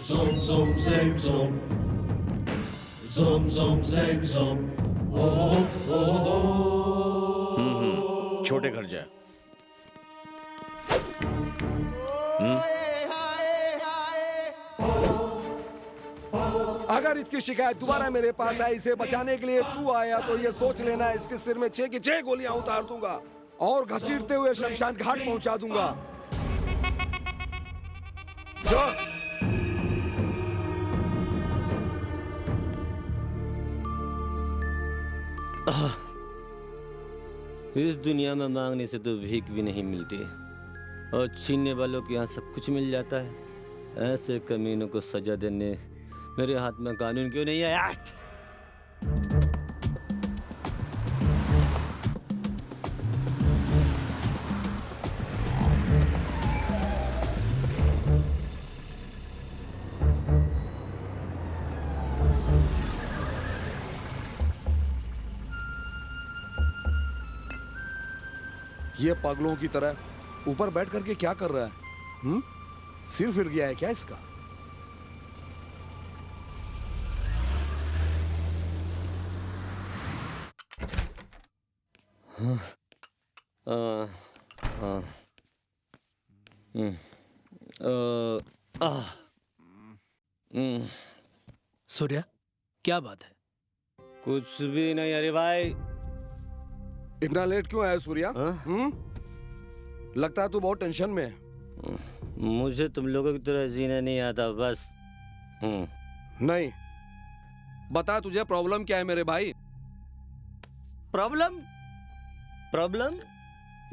Zoom zoom same zoom. Zoom zoom same zoom. Oh oh oh.
छोटे घर जा।
अगर इसकी शिकायत दोबारा मेरे पास आई, इसे बचाने के लिए तू आया, तो ये सोच लेना इसके सिर में 6 की 6 गोलियां उतार दूंगा और घसीटते हुए शमशान घाट पहुंचा दूंगा। जो
इस दुनिया में मांगने से तो भीख भी नहीं मिलती, और छीनने वालों के यहाँ सब कुछ मिल जाता है। ऐसे कमीनों को सजा देने मेरे हाथ में कानून क्यों नहीं आया?
ये पागलों की तरह ऊपर बैठ करके क्या कर रहा है? सिर फिर गया है क्या इसका?
सूर्या, क्या बात है?
कुछ भी नहीं। अरे भाई,
इतना लेट क्यों आया सूर्या? लगता है तू बहुत टेंशन में है।
मुझे तुम लोगों की तरह जीना नहीं आता, बस।
नहीं, बता तुझे प्रॉब्लम क्या है मेरे भाई?
प्रॉब्लम? प्रॉब्लम?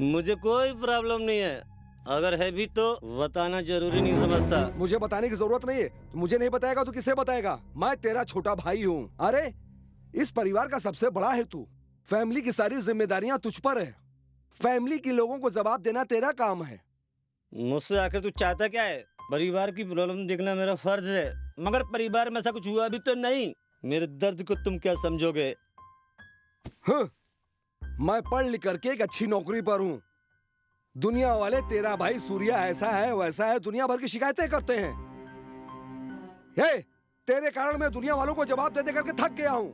मुझे कोई प्रॉब्लम नहीं है। अगर है भी तो बताना जरूरी नहीं समझता।
मुझे बताने की जरूरत नहीं है। तो मुझे नहीं बताएगा तो किसे बताएगा? मैं तेरा छोटा भाई हूँ। अरे इस परिवार का सबसे बड़ा है तू। फैमिली की सारी जिम्मेदारियां तुझ पर है। फैमिली के लोगों को जवाब देना तेरा काम है।
मुझसे आखिर तू चाहता क्या है? परिवार की प्रॉब्लम देखना मेरा फर्ज है, मगर परिवार में ऐसा कुछ हुआ भी तो नहीं। मेरे दर्द को तुम क्या समझोगे?
मैं पढ़ लिख करके एक अच्छी नौकरी पर हूँ। दुनिया वाले तेरा भाई सूर्या ऐसा है वैसा है दुनिया भर की शिकायतें करते हैं। हे, तेरे कारण मैं दुनिया वालों को जवाब दे दे करके थक गया हूँ।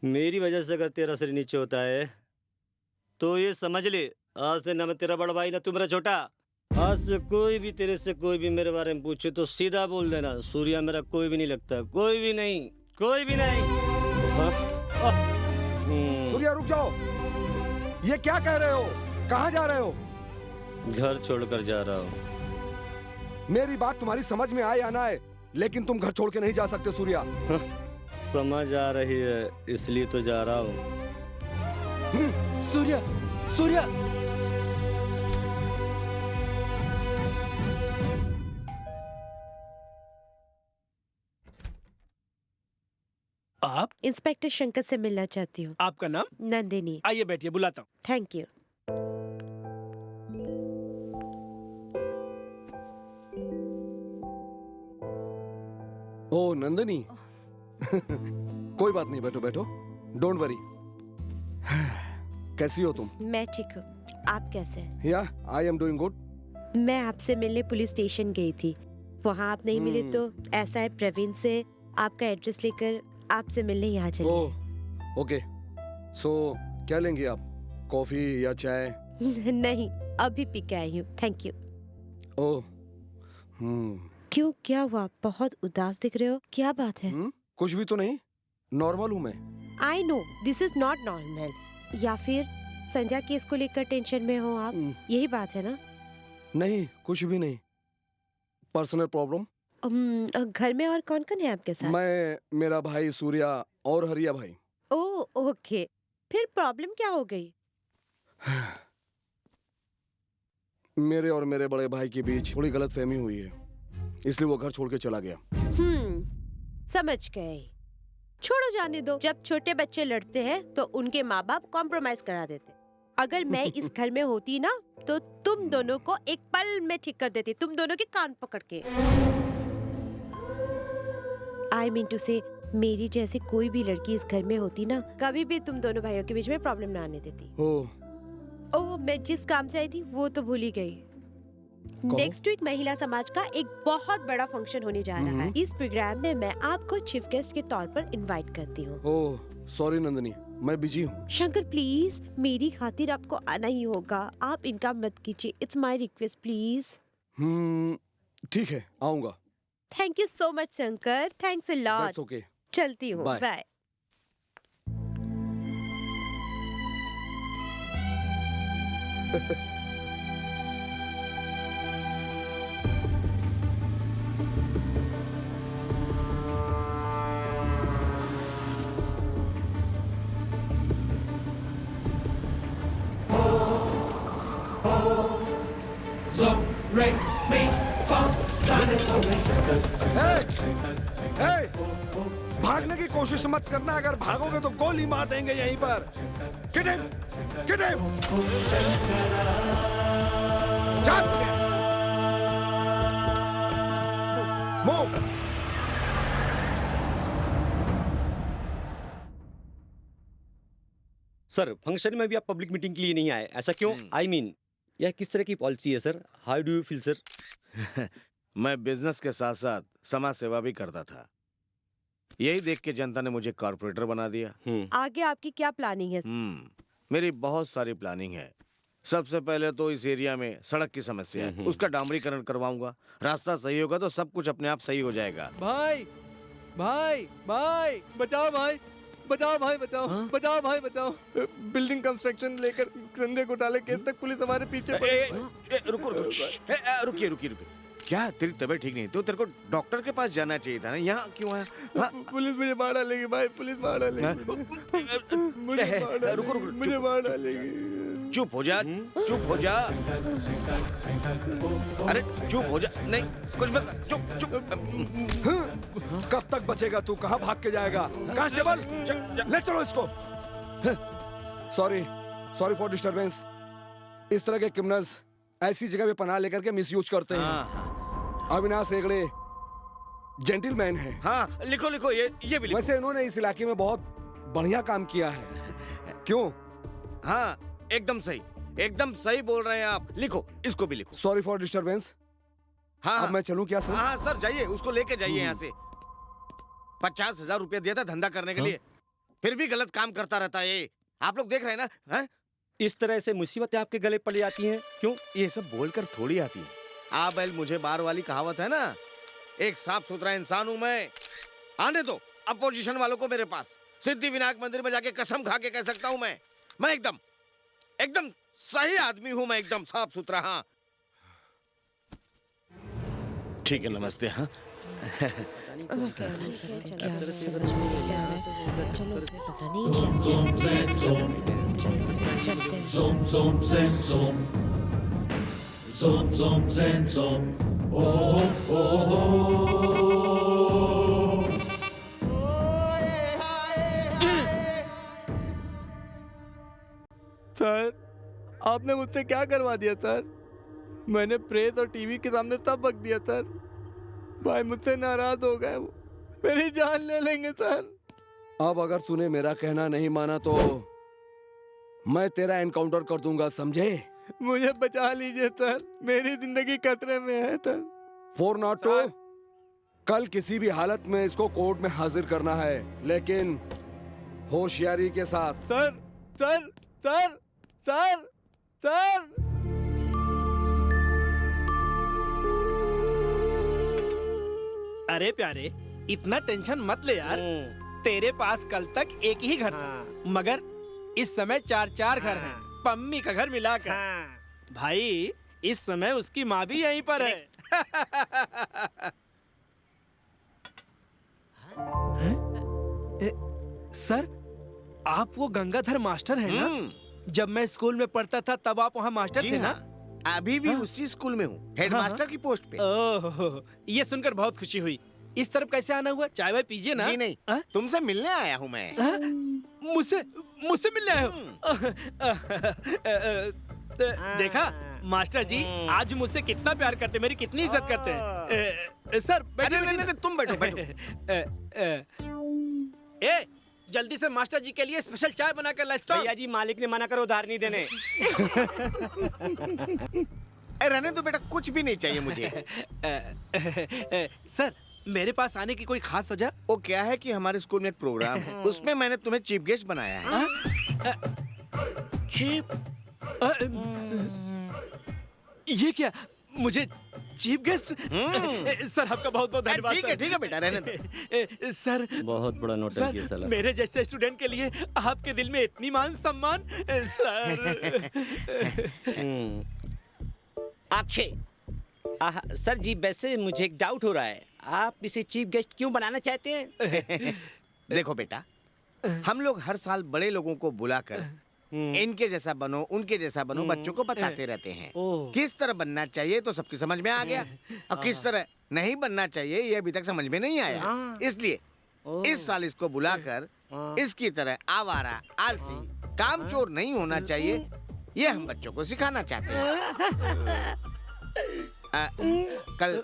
मेरी वजह से अगर तेरा सिर नीचे होता है तो ये समझ ले, आज से ना मैं तेरा बड़ा भाई ना तू मेरा छोटा। आज से कोई भी तेरे से कोई भी मेरे बारे में पूछे तो सीधा बोल देना, सूर्या मेरा कोई भी नहीं लगता। कोई भी नहीं, कोई भी नहीं।
सूर्या रुक जाओ। ये क्या कह रहे हो? कहाँ जा रहे हो?
घर छोड़कर जा रहा हूँ।
मेरी बात तुम्हारी समझ में आए या ना आए, लेकिन तुम घर छोड़ के नहीं जा सकते सूर्या।
समझ आ रही है, इसलिए तो जा रहा हूँ।
सूर्या, सूर्या। आप?
इंस्पेक्टर शंकर से मिलना चाहती हूँ।
आपका नाम?
नंदिनी।
आइए बैठिए, बुलाता हूँ।
Thank you.
ओ नंदिनी। कोई बात नहीं, बैठो बैठो, डोंट वरी। कैसी हो तुम?
मैं ठीक हूँ, आप कैसे हैं?
या आई एम डूइंग गुड।
मैं आपसे मिलने पुलिस स्टेशन गई थी, वहाँ आप नहीं मिले तो ऐसा है प्रवीण से आपका एड्रेस लेकर आपसे मिलने यहाँ चले।
ओह ओके, सो क्या लेंगे आप, कॉफी या चाय?
नहीं, अभी पी के आई हूँ, थैंक यू।
ओह
क्यों, क्या हुआ? बहुत उदास दिख रहे हो, क्या बात है?
कुछ भी तो नहीं, नॉर्मल हूँ मैं।
I know this is not normal. या फिर संध्या केस को लेकर टेंशन में हो आप, यही बात है ना?
नहीं, कुछ भी नहीं, पर्सनल प्रॉब्लम।
घर में और कौन कौन है आपके साथ?
मैं, मेरा भाई सूर्या और हरिया भाई।
ओह ओके, फिर प्रॉब्लम क्या हो गई?
मेरे और मेरे बड़े भाई के बीच थोड़ी गलतफहमी हुई है, इसलिए वो घर छोड़ के चला गया।
समझ गए, छोड़ो जाने दो। जब छोटे बच्चे लड़ते हैं तो उनके माँ बाप कॉम्प्रोमाइज करा देते। अगर मैं इस घर में होती ना तो तुम दोनों को एक पल में ठीक कर देती, तुम दोनों के कान पकड़ के। आई मीन टू से, मेरी जैसी कोई भी लड़की इस घर में होती ना, कभी भी तुम दोनों भाइयों के बीच में प्रॉब्लम ना आने देती। ओह, मैं जिस काम से आई थी वो तो भूल ही गई। नेक्स्ट वीक महिला समाज का एक बहुत बड़ा फंक्शन होने जा रहा है। इस प्रोग्राम में मैं आपको चीफ गेस्ट के तौर पर इनवाइट करती हूँ।
ओह सॉरी नंदिनी, मैं बिजी हूँ।
शंकर प्लीज, मेरी खातिर आपको आना ही होगा, आप इनका मत कीजिए, इट्स माय रिक्वेस्ट प्लीज।
ठीक है, आऊंगा।
Thank you so much Shankar, thanks a lot.
That's okay,
चलती हूँ, बाय।
भागने की कोशिश मत करना, अगर भागोगे तो गोली मार देंगे यहीं पर। Get him! Get him! Move!
Sir, function में भी आप पब्लिक मीटिंग के लिए नहीं आए, ऐसा क्यों? आई मीन यह किस तरह की पॉलिसी है sir? How do you feel sir?
मैं बिजनेस के साथ साथ समाज सेवा भी करता था, यही देख के जनता ने मुझे कॉर्पोरेटर बना दिया।
आगे आपकी क्या प्लानिंग है?
मेरी बहुत सारी प्लानिंग है। सबसे पहले तो इस एरिया में सड़क की समस्या है, उसका डामरीकरण करवाऊंगा। रास्ता सही होगा तो सब कुछ अपने आप सही हो जाएगा।
भाई भाई भाई बचाओ, भाई बचाओ, भाई बचाओ, बचाओ भाई बचाओ। बिल्डिंग कंस्ट्रक्शन लेकर धंधे घोटाले केस तक पुलिस हमारे पीछे पड़ी।
रुकिए रुकिए रुकिए, क्या तेरी तबीयत ठीक नहीं तो तेरे को डॉक्टर के पास जाना चाहिए था ना, यहाँ क्यों आया?
पुलिस मुझे मार डालेगी भाई, पुलिस मार डालेगी। मुझे मार डालेगी।
चुप हो जा, चुप हो जा। अरे चुप हो जा, नहीं कुछ मत, चुप चुप।
कब तक बचेगा तू, कहाँ भाग के जाएगा? कांस्टेबल ले चलो इसको। Sorry sorry for disturbance. इस तरह के क्रिमिनल्स ऐसी जगह पे पनाह लेकर के मिसयूज करते हैं। अविनाश हेगड़े जेंटलमैन है।
हाँ लिखो लिखो, ये भी लिखो।
वैसे इन्होंने इस इलाके में बहुत बढ़िया काम किया है। क्यों?
हाँ एकदम सही बोल रहे हैं आप, लिखो, इसको भी लिखो।
Sorry for disturbance.
हाँ
अब मैं चलूं क्या सर?
हाँ सर जाइए, उसको लेके जाइए यहाँ से। 50,000 रुपया दिया था धंधा करने के लिए, फिर भी गलत काम करता रहता है ये। आप लोग देख रहे हैं ना? है?
इस तरह से मुसीबतें आपके गले पड़ जाती हैं क्यों?
ये सब बोलकर थोड़ी आती है। आ बैल मुझे बार वाली कहावत है ना, एक साफ सुथरा इंसान हूं मैं। आने दो अपोजिशन वालों को मेरे पास। सिद्धि विनायक मंदिर में जाके कसम खा के कह सकता हूं मैं एकदम सही आदमी हूं मैं, एकदम साफ सुथरा। हाँ ठीक है, नमस्ते। हाँ
Zoom, zoom, zem, zoom. Oh, oh, oh, oh.
Sir, आपने मुझसे क्या करवा दिया सर? मैंने प्रेस और टीवी के सामने सब बक दिया सर। भाई मुझसे नाराज हो गए, वो मेरी जान ले लेंगे सर।
अब अगर तूने मेरा कहना नहीं माना तो मैं तेरा एनकाउंटर कर दूंगा, समझे?
मुझे बचा लीजिए सर, मेरी जिंदगी खतरे में है सर।
402 कल किसी भी हालत में इसको कोर्ट में हाजिर करना है, लेकिन होशियारी के साथ।
Sir sir sir sir sir
अरे प्यारे, इतना टेंशन मत ले यार। तेरे पास कल तक एक ही घर था, मगर इस समय 4-4 घर हैं, पम्मी का घर मिलाकर। भाई इस समय उसकी माँ भी यहीं पर है। सर, आप वो गंगाधर मास्टर हैं ना? जब मैं स्कूल में पढ़ता था तब आप वहाँ मास्टर थे ना?
अभी भी उसी स्कूल में हूँ, हेडमास्टर की पोस्ट पे।
ओह, ये सुनकर बहुत खुशी हुई। इस तरफ कैसे आना हुआ? चाय वाय पीजिए ना।
जी नहीं, तुमसे मिलने आया हूँ मैं।
मुझसे मिलने आए हो? देखा मास्टर जी, आज मुझसे कितना प्यार करते, मेरी कितनी इज्जत करते हैं। सर बैठो।
नहीं, तुम बैठो बैठो।
ए, जल्दी से मास्टर जी के लिए स्पेशल चाय बना कर ला।
भैया जी, मालिक ने मना करो उधार नहीं देने।
रहने दो बेटा, कुछ भी नहीं चाहिए मुझे।
सर, मेरे पास आने की कोई खास वजह?
वो क्या है कि हमारे स्कूल में एक प्रोग्राम है, उसमें मैंने तुम्हें चीफ गेस्ट बनाया है।
ये क्या, मुझे चीफ गेस्ट? सर आपका बहुत बहुत धन्यवाद।
ठीक है बेटा, रहने दो।
सर
बहुत बड़ा नौटंकी है साला।
मेरे जैसे स्टूडेंट के लिए आपके दिल में इतनी मान सम्मान। सर
अक्षय, सर जी वैसे मुझे एक डाउट हो रहा है, आप इसे चीफ गेस्ट क्यों बनाना चाहते हैं?
देखो बेटा, हम लोग हर साल बड़े लोगों को बुलाकर इनके जैसा बनो, उनके जैसा बनो, बच्चों को बताते रहते हैं। किस तरह बनना चाहिए तो सबकी समझ में आ गया, और किस तरह नहीं बनना चाहिए ये अभी तक समझ में नहीं आया। इसलिए इस साल इसको बुलाकर इसकी तरह आवारा, आलसी, कामचोर नहीं होना चाहिए, ये हम बच्चों को सिखाना चाहते हैं। कल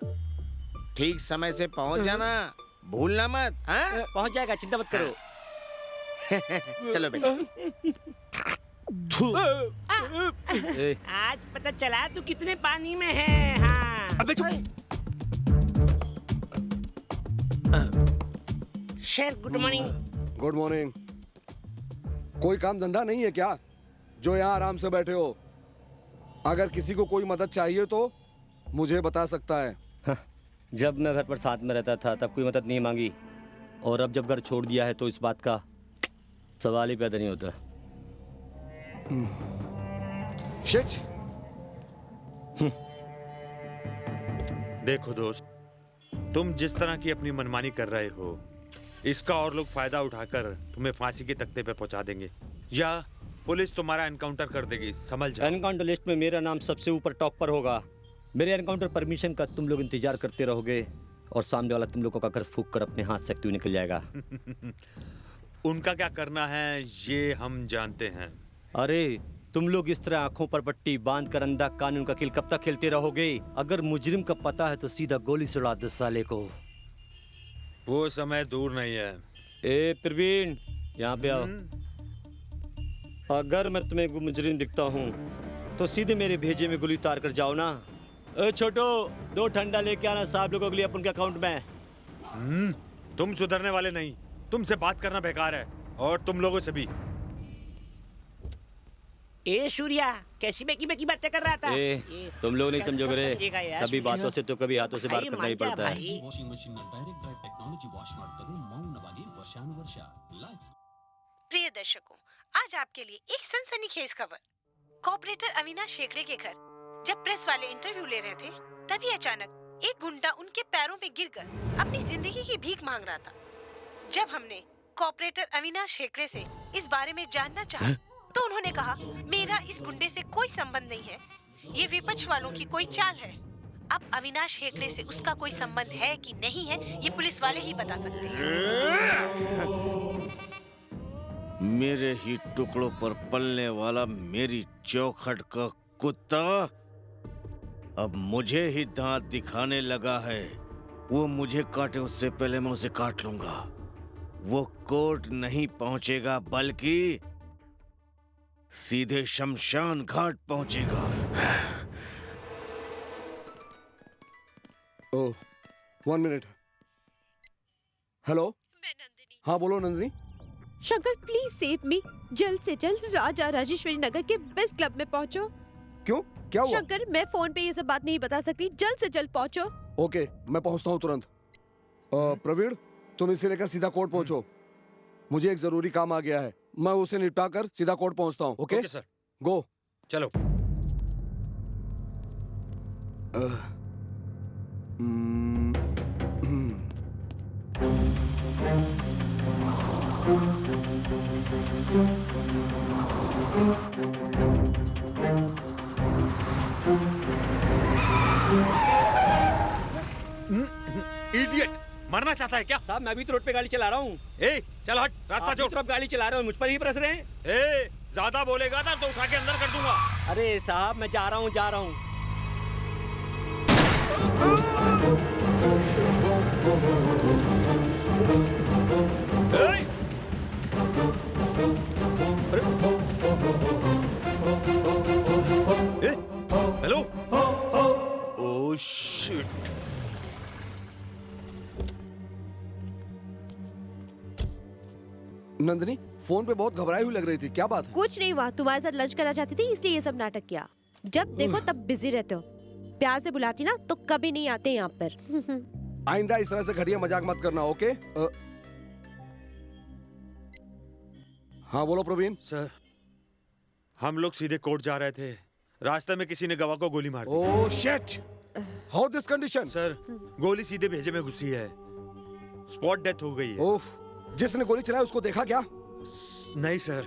ठीक समय से पहुंच जाना, भूलना मत।
पहुंच जाएगा, चिंता मत करो।
चलो बेटा।
आज पता चला तू कितने पानी में है। हाँ।
अबे चुप।
Sir good morning.
Good morning. कोई काम धंधा नहीं है क्या जो यहाँ आराम से बैठे हो? अगर किसी को कोई मदद चाहिए तो मुझे बता सकता है।
जब मैं घर पर साथ में रहता था तब कोई मदद नहीं मांगी, और अब जब घर छोड़ दिया है तो इस बात का सवाल ही पैदा नहीं होता।
शिट।
देखो दोस्त, तुम जिस तरह की अपनी मनमानी कर रहे हो, इसका और लोग फायदा उठाकर तुम्हें फांसी के तख्ते पे पहुंचा देंगे, या पुलिस तुम्हारा एनकाउंटर कर देगी, समझ जाओ।
एनकाउंटर लिस्ट में मेरा नाम सबसे ऊपर टॉप पर होगा। मेरे एनकाउंटर परमिशन का तुम लोग इंतजार करते रहोगे, और सामने वाला तुम लोगों का घर फूंक कर अपने हाथ से एक्टिव निकल जाएगा।
उनका क्या करना है ये हम जानते हैं।
अरे तुम लोग इस तरह आंखों पर पट्टी बांध कर अंधा कानून का खेल कब तक खेलते रहोगे? अगर मुजरिम का पता है तो सीधा गोली से उड़ा दो साले को।
वो समय दूर नहीं है।
ए प्रवीण, यहाँ पे आओ। अगर मैं तुम्हें मुजरिम दिखता हूँ तो सीधे मेरे भेजे में गोली उतार कर जाओ ना। ए छोटो, 2 ठंडा लेके आना साहब लोगों के लिए अपन के अकाउंट में।
तुम सुधरने वाले नहीं, तुमसे बात करना बेकार है, और तुम लोगों से भी।
ए सूर्या, कैसी बेकी बेकी बातें कर रहा था?
तुम लोग नहीं समझोगे रे, कभी बातों से तो कभी हाथों से बात करना ही पड़ता है।
प्रिय दर्शकों, आज आपके लिए एक सनसनीखेज खबर। कॉर्पोरेटर अविनाश शेखड़े के घर जब प्रेस वाले इंटरव्यू ले रहे थे, तभी अचानक एक गुंडा उनके पैरों पे गिरकर अपनी जिंदगी की भीख मांग रहा था। जब हमने कॉर्पोरेटर अविनाश शेखड़े से इस बारे में जानना चाहा, तो उन्होंने कहा, मेरा इस गुंडे से कोई संबंध नहीं है, ये विपक्ष वालों की कोई चाल है। अब अविनाश हेगड़े से उसका कोई संबंध है कि नहीं है, ये पुलिस वाले ही बता सकते हैं।
मेरे ही टुकड़ों पर पलने वाला मेरी चौखट का कुत्ता अब मुझे ही दांत दिखाने लगा है। वो मुझे काटे उससे पहले मैं उसे काट लूंगा। वो कोर्ट नहीं पहुंचेगा बल्कि सीधे शमशान घाट पहुंचेगा।
ओह, 1 मिनट। हेलो।
मैं नंदिनी।
हाँ बोलो Nandini.
Shankar please save me. जल्द से जल्द राजा राजेश्वरी नगर के बेस्ट क्लब में पहुंचो।
क्यों, क्या हुआ?
शंकर मैं फोन पे ये सब बात नहीं बता सकती, जल्द से जल्द पहुंचो।
ओके, मैं पहुंचता हूँ तुरंत। प्रवीण, तुम इसे लेकर सीधा कोर्ट पहुंचो। मुझे एक जरूरी काम आ गया है, मैं उसे निपटा कर सीधा कोर्ट पहुंचता हूँ। Okay
sir.
गो।
चलो।
इडियट, मरना चाहता है क्या? साहब मैं भी तो रोड पे गाड़ी चला रहा हूँ। ए, चल हट, रास्ता छोड़। आप गाड़ी चला रहे हो, मुझ पर ही बरस रहे हैं।
ए, ज्यादा बोलेगा ना तो उठा के अंदर कर दूंगा।
अरे साहब मैं जा रहा हूँ, जा रहा हूँ।
Hello. Oh shit.
Nandini, phone पे बहुत घबराई हुई लग रही थी, क्या बात है?
कुछ नहीं हुआ, तुम्हारे साथ लंच करना चाहती थी इसलिए ये सब नाटक किया। जब देखो तब बिजी रहते हो। प्यार से बुलाती ना तो कभी नहीं आते यहाँ पर।
आइंदा इस तरह से घटिया मजाक मत करना, ओके? हाँ बोलो प्रवीण।
सर, हम लोग सीधे कोर्ट जा रहे थे, रास्ते में किसी ने गवाह को गोली मार दी।
Oh shit! How this condition?
Sir, गोली सीधे भेजे में घुसी है, स्पॉट डेथ हो गई है।
ओफ, जिसने गोली चलाई उसको देखा क्या?
नहीं सर,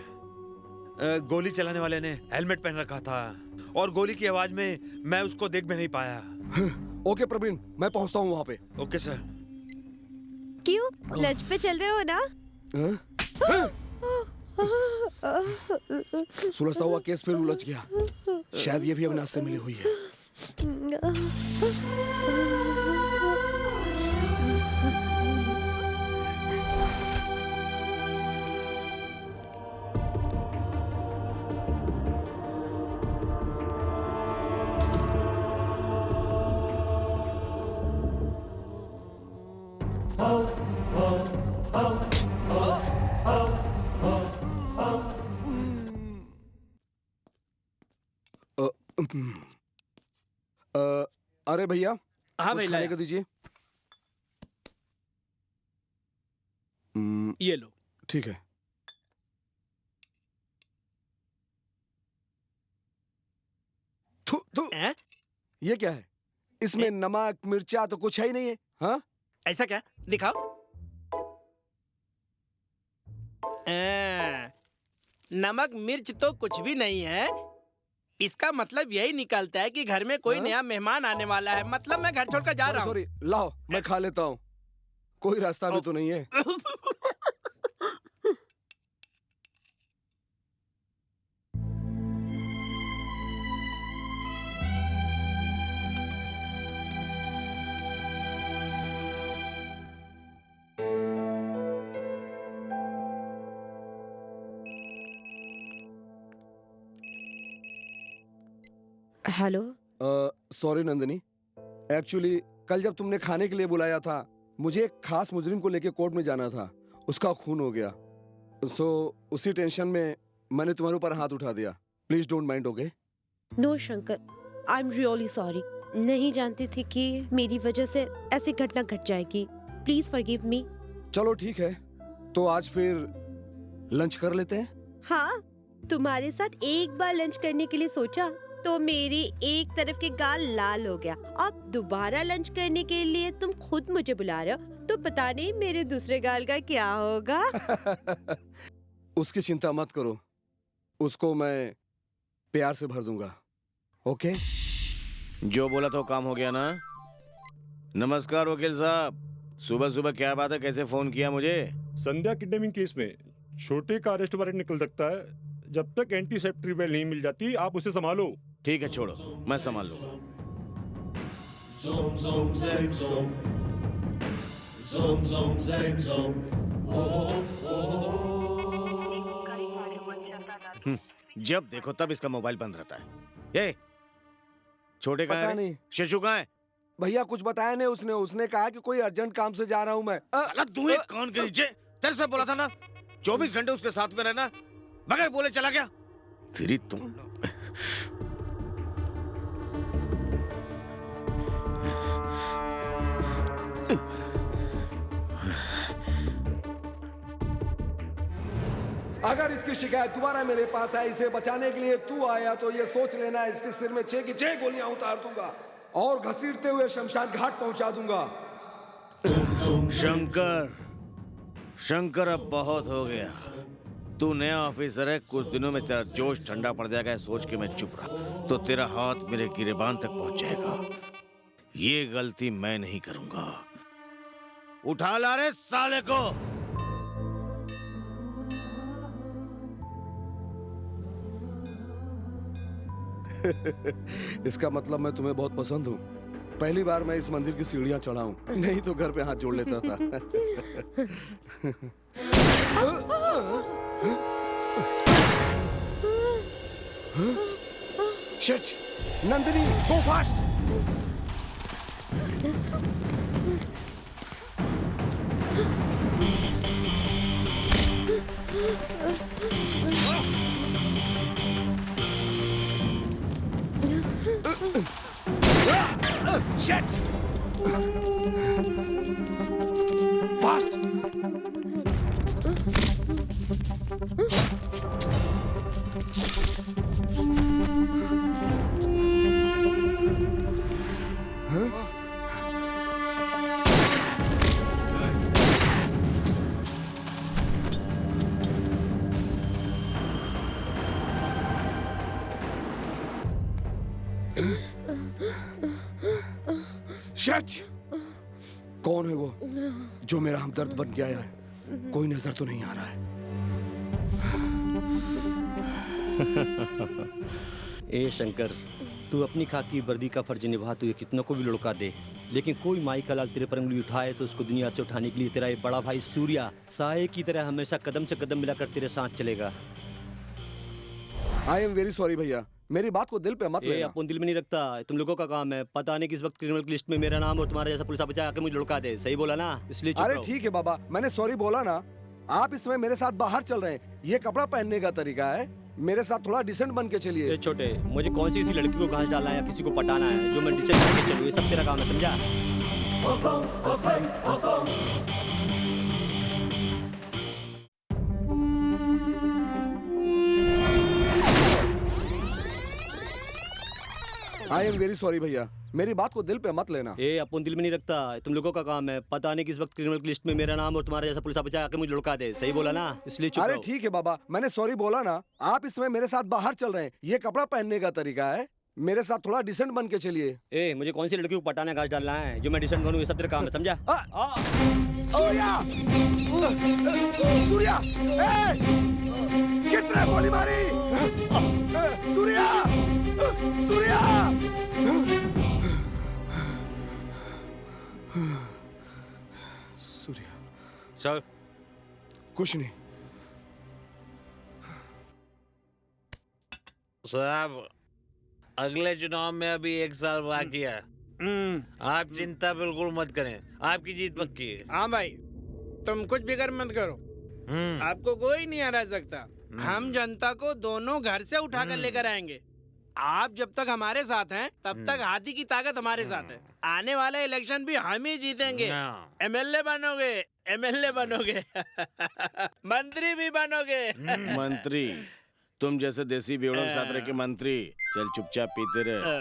गोली चलाने वाले ने हेलमेट पहन रखा था और गोली की आवाज में मैं उसको देख भी नहीं पाया।
ओके प्रवीण, मैं पहुंचता हूँ वहाँ पे।
Okay sir.
क्यों, लंच पे चल रहे हो ना?
सुलझता हुआ केस फिर उलझ गया। शायद ये भी अविनाश से मिली हुई है। अरे भैया,
हाँ
कुछ
भाई,
खाने
लाया।
को दीजिए।
ये लो।
ठीक है। थू, थू। ये क्या है? इसमें नमक मिर्चा तो कुछ है ही नहीं है। हाँ?
ऐसा क्या? दिखाओ। नमक मिर्च तो कुछ भी नहीं है। इसका मतलब यही निकलता है कि घर में कोई नया मेहमान आने वाला है। मतलब मैं घर छोड़कर जा रहा हूँ।
सॉरी, लाओ मैं खा लेता हूँ। कोई रास्ता भी तो नहीं है।
हेलो।
सॉरी नंदिनी, एक्चुअली कल जब तुमने खाने के लिए बुलाया था, मुझे एक खास मुजरिम को लेके कोर्ट में जाना था। उसका खून हो गया, सो उसी टेंशन में मैंने तुम्हारे ऊपर हाथ उठा दिया। Please don't mind, okay?
No Shankar, I am really sorry. नहीं जानती थी कि मेरी वजह से ऐसी घटना घट जाएगी। Please forgive me.
चलो ठीक है, तो आज फिर लंच कर लेते हैं।
हाँ, तुम्हारे साथ एक बार लंच करने के लिए सोचा तो मेरी एक तरफ के गाल लाल हो गया। अब दोबारा लंच करने के लिए तुम खुद मुझे बुला रहे हो तो पता नहीं मेरे दूसरे गाल का क्या होगा।
उसकी चिंता मत करो, उसको मैं प्यार से भर दूंगा, ओके?
जो बोला तो काम हो गया ना? नमस्कार वकील साहब, सुबह सुबह क्या बात है, कैसे फोन किया मुझे?
संध्या किडनैपिंग केस में छोटे का अरेस्ट वारंट निकल सकता है, जब तक एंटीसेप्टरी बेल नहीं मिल जाती आप उसे संभालो।
ठीक है, छोड़ो, मैं संभाल लूंगा।
Zoom, zoom, zing, zoom. Zoom, zoom, zing, zoom.
जब देखो तब इसका मोबाइल बंद रहता है। ये छोटे कहाँ
पता
है?
नहीं।
शिशु कहाँ है?
भैया कुछ बताया नहीं उसने। उसने कहा कि कोई अर्जेंट काम से जा रहा हूँ मैं।
तू एक कान के नीचे, तेरे से बोला था ना 24 घंटे उसके साथ में रहना, बगैर बोले चला गया। तेरी तुम
अगर इसकी शिकायत दोबारा मेरे पास आई, इसे बचाने के लिए तू आया, तो ये सोच लेना इसके सिर में 6 की 6 गोलियां उतार दूंगा और घसीटते हुए शमशान घाट पहुंचा दूंगा।
शंकर, शंकर अब बहुत हो गया। तू नया ऑफिसर है, कुछ दिनों में तेरा जोश ठंडा पड़ जाएगा। सोच के मैं चुप रहा तो तेरा हाथ मेरे गिरेबान तक पहुंच जाएगा। ये गलती मैं नहीं करूंगा। उठा ला रे साले को।
इसका मतलब मैं तुम्हें बहुत पसंद हूँ। पहली बार मैं इस मंदिर की सीढ़ियां चढ़ा हूँ, नहीं तो घर पे हाथ जोड़ लेता था। शिट! नंदिनी, गो फास्ट!
Shit!
Fast! Shit! कौन है वो जो मेरा हमदर्द बन के आया है? कोई नजर तो नहीं आ रहा है।
ए शंकर, तू अपनी खाकी वर्दी का फर्ज निभाते हुए कितनों को भी लुढ़का दे, लेकिन कोई माई का लाल तेरे पर उंगली उठाए तो उसको दुनिया से उठाने के लिए तेरा ये बड़ा भाई सूर्या साये की तरह हमेशा कदम से कदम मिलाकर तेरे साथ चलेगा।
आई एम वेरी सॉरी भैया, मेरी बात को दिल पे मत लेना।
अपन दिल में नहीं रखता, तुम लोगों का काम है। पता नहीं किस वक्त क्रिमिनल की लिस्ट में मेरा नाम और तुम्हारा जैसा पुलिस ऑफिसर आके मुझे लुढ़का दे। सही बोला ना? इसलिए चुप
अरे
रहो।
ठीक है बाबा, मैंने सॉरी बोला ना। आप इसमें मेरे साथ बाहर चल रहे हैं, ये कपड़ा पहनने का तरीका है। मेरे साथ थोड़ा डिसेंट बन के चलिए।
ए छोटे, मुझे कौन सी किसी लड़की को घास डालना है या किसी को पटाना है जो मैं डिसेंट बन के चलूं, ये सब तेरा काम है, समझा?
आई एम वेरी सॉरी भैया, मेरी बात को दिल पे मत लेना।
ए अपन दिल में नहीं रखता, तुम लोगों का काम है। पता नहीं किस वक्त क्रिमिनल की लिस्ट में मेरा नाम और तुम्हारा जैसा पुलिस ऑफिसर आके मुझे लुढ़का दे। सही बोला ना? इसलिए चुप
अरे
रहो।
ठीक है बाबा, मैंने सॉरी बोला ना। आप इसमें मेरे साथ बाहर चल रहे हैं, ये कपड़ा पहनने का तरीका है। मेरे साथ थोड़ा डिसेंट बन के चलिए।
ए मुझे कौन सी लड़की को पटाना घास डालना है जो मैं डिसेंट बनूं, ये सब तेरा काम है, समझा?
सूर्या! सूर्या! किसने गोली मारी? सूर्या! सूर्या! सूर्या
सर,
कुछ नहीं
साहब, अगले चुनाव में अभी 1 साल बाकी है। आप चिंता बिल्कुल मत करें, आपकी जीत पक्की है।
हाँ भाई, तुम कुछ फिक्र मत करो, आपको कोई नहीं हरा सकता। हम जनता को दोनों घर से उठाकर लेकर आएंगे। आप जब तक हमारे साथ हैं तब तक हाथी की ताकत हमारे साथ है। आने वाले इलेक्शन भी हम ही जीतेंगे। एमएलए बनोगे, एमएलए बनोगे मंत्री भी बनोगे।
मंत्री? तुम जैसे देसी बेवड़ों के साथ रह के मंत्री? चल चुपचाप पीते रहे।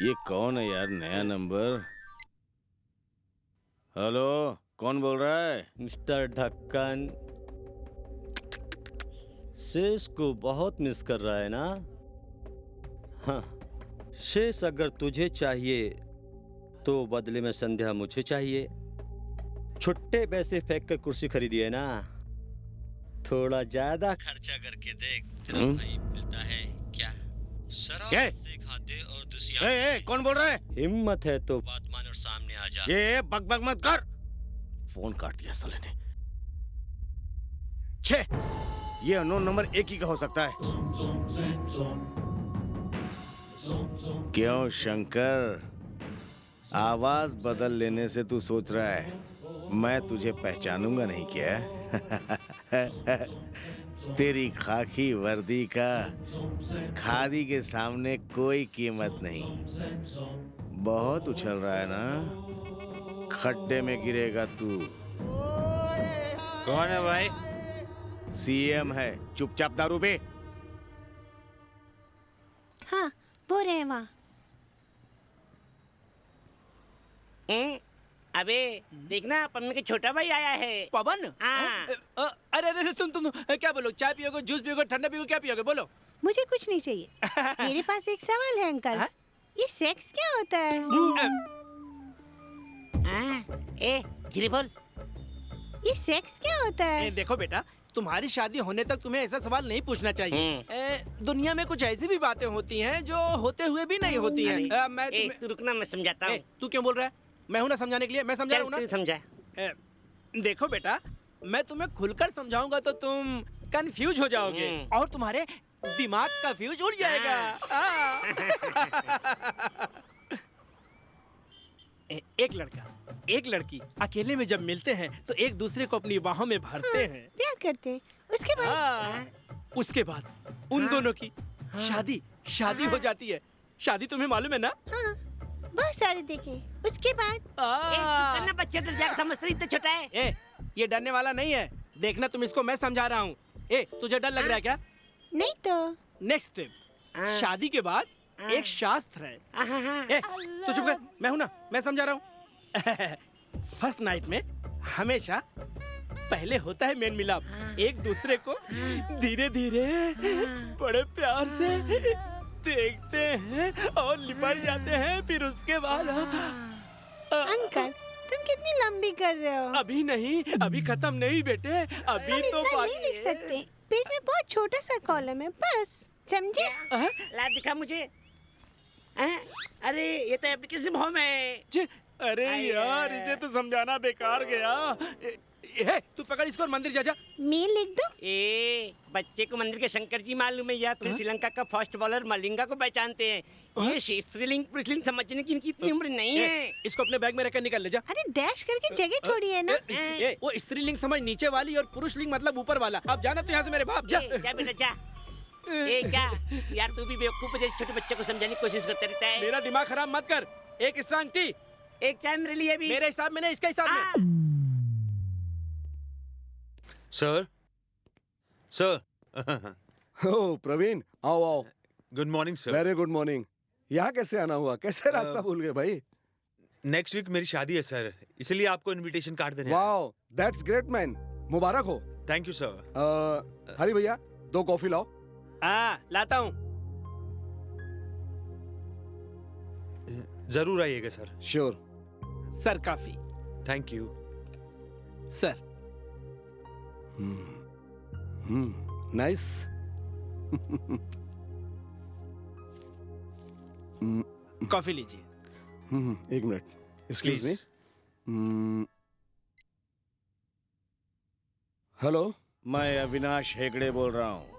ये कौन है यार, नया नंबर? हेलो, कौन बोल रहा है?
मिस्टर ढक्कन, शेष को बहुत मिस कर रहा है ना? हाँ, शेष अगर तुझे चाहिए तो बदले में संध्या मुझे चाहिए। छुट्टे पैसे फेंक कर कुर्सी खरीदी है ना, थोड़ा ज्यादा खर्चा करके देख, तेरा भाई मिलता है क्या? शराब से खाते और दूसरी
कौन बोल रहा है?
हिम्मत है तो बात मान और सामने आ जा।
ये बक बक मत कर। फोन काट दिया साले ने। छे, ये अननोन नंबर एक ही का हो सकता है। क्यों शंकर, आवाज बदल लेने से तू सोच रहा है मैं तुझे पहचानूंगा नहीं क्या? तेरी खाकी वर्दी का खादी के सामने कोई कीमत नहीं। बहुत उछल रहा है ना, खड्डे में गिरेगा तू।
कौन है भाई?
सीएम है, चुपचाप दारू पे।
हाँ, वो रहे वहाँ।
अबे देखना, पम्मी का छोटा भाई आया है।
पवन?
हाँ।
अरे अरे तुम क्या बोलो? चाय पियोगे, जूस पियोगे, ठंडा पियोगे, क्या पियोगे? बोलो।
मुझे कुछ नहीं चाहिए। मेरे पास एक सवाल है अंकल। ये सेक्स क्या होता है?
धीरे बोल।
ये सेक्स क्या होता है?
देखो बेटा, तुम्हारी शादी होने तक तुम्हें ऐसा सवाल नहीं पूछना चाहिए। दुनिया में कुछ ऐसी भी बातें होती हैं जो होते हुए भी नहीं होती हैं। मैं
तू रुकना, मैं समझाता हूँ।
तू क्यों बोल रहा है? मैं हूं ना समझाने के लिए, मैं समझा रहा हूं ना।
समझा।
देखो बेटा, मैं तुम्हें खुलकर समझाऊंगा तो तुम कंफ्यूज हो जाओगे और तुम्हारे दिमाग का फ्यूज उड़ जाएगा। एक लड़का एक लड़की अकेले में जब मिलते हैं तो एक दूसरे को अपनी बाहों में भरते हैं,
प्यार करते हैं।
उसके बाद उन दोनों की शादी हो जाती है। शादी तुम्हें मालूम है ना?
बहुत सारे देखे। उसके बाद
बच्चा डर जाएगा, समझते इतना छोटा है।
ये डरने वाला नहीं है। देखना तुम इसको मैं समझा रहा हूँ। तुझे डर लग रहा है क्या?
नहीं तो।
नेक्स्ट स्टेप, शादी के बाद एक शास्त्र है। तू चुप कर, मैं हूं ना, मैं समझा रहा हूँ। फर्स्ट नाइट में हमेशा पहले होता है मेल मिलाप। एक दूसरे को धीरे धीरे बड़े प्यार से देखते हैं और लिपट जाते हैं। फिर उसके बाद
अंकल, तुम कितनी लंबी कर रहे हो?
अभी नहीं, अभी खत्म नहीं बेटे, अभी तो
नहीं लिख सकते। पेज में बहुत छोटा सा कॉलम है, बस समझे?
ला दिखा मुझे। अरे ये तो एप्लीकेशन होम है।
अरे यार, इसे तो समझाना बेकार गया। तू पकड़ इसको और मंदिर जा।
मैं लिख दूं?
बच्चे को मंदिर के शंकर जी मालूम है या फिर श्रीलंका का फास्ट बॉलर मलिंगा को पहचानते हैं। ये स्त्रीलिंग पुरुषलिंग समझने की इनकी इतनी उम्र नहीं है।
इसको अपने बैग में रखकर निकल ले जा।
अरे डैश करके जगह छोड़िए ना।
वो स्त्रीलिंग समझ नीचे वाली और पुरुषलिंग मतलब ऊपर वाला। अब जाना तो यहाँ से मेरे बाप। जा
बेटा जा। क्या यार, तू भी बेवकूफ जैसे छोटे बच्चे को समझाने की कोशिश करता रहता है।
मेरा दिमाग खराब मत कर। एक स्ट्रांग टी,
एक चाय मेरे लिए भी।
मेरे हिसाब में नहीं, इसके हिसाब में।
सर
ओ प्रवीण, आओ आओ।
Good morning sir.
Very good morning. यहाँ कैसे आना हुआ? कैसे रास्ता भूल गए भाई?
नेक्स्ट वीक मेरी शादी है सर, इसलिए आपको इनविटेशन कार्ड देने।
Wow, that's great man. मुबारक हो।
Thank you sir.
हरी भैया, 2 कॉफी लाओ।
लाता हूँ।
जरूर आइएगा सर।
Sure
sir. काफी
thank you
sir.
Nice.
Coffee लीजिए।
एक मिनट, एक्सक्यूज मी। हेलो,
मैं अविनाश हेगड़े बोल रहा हूँ।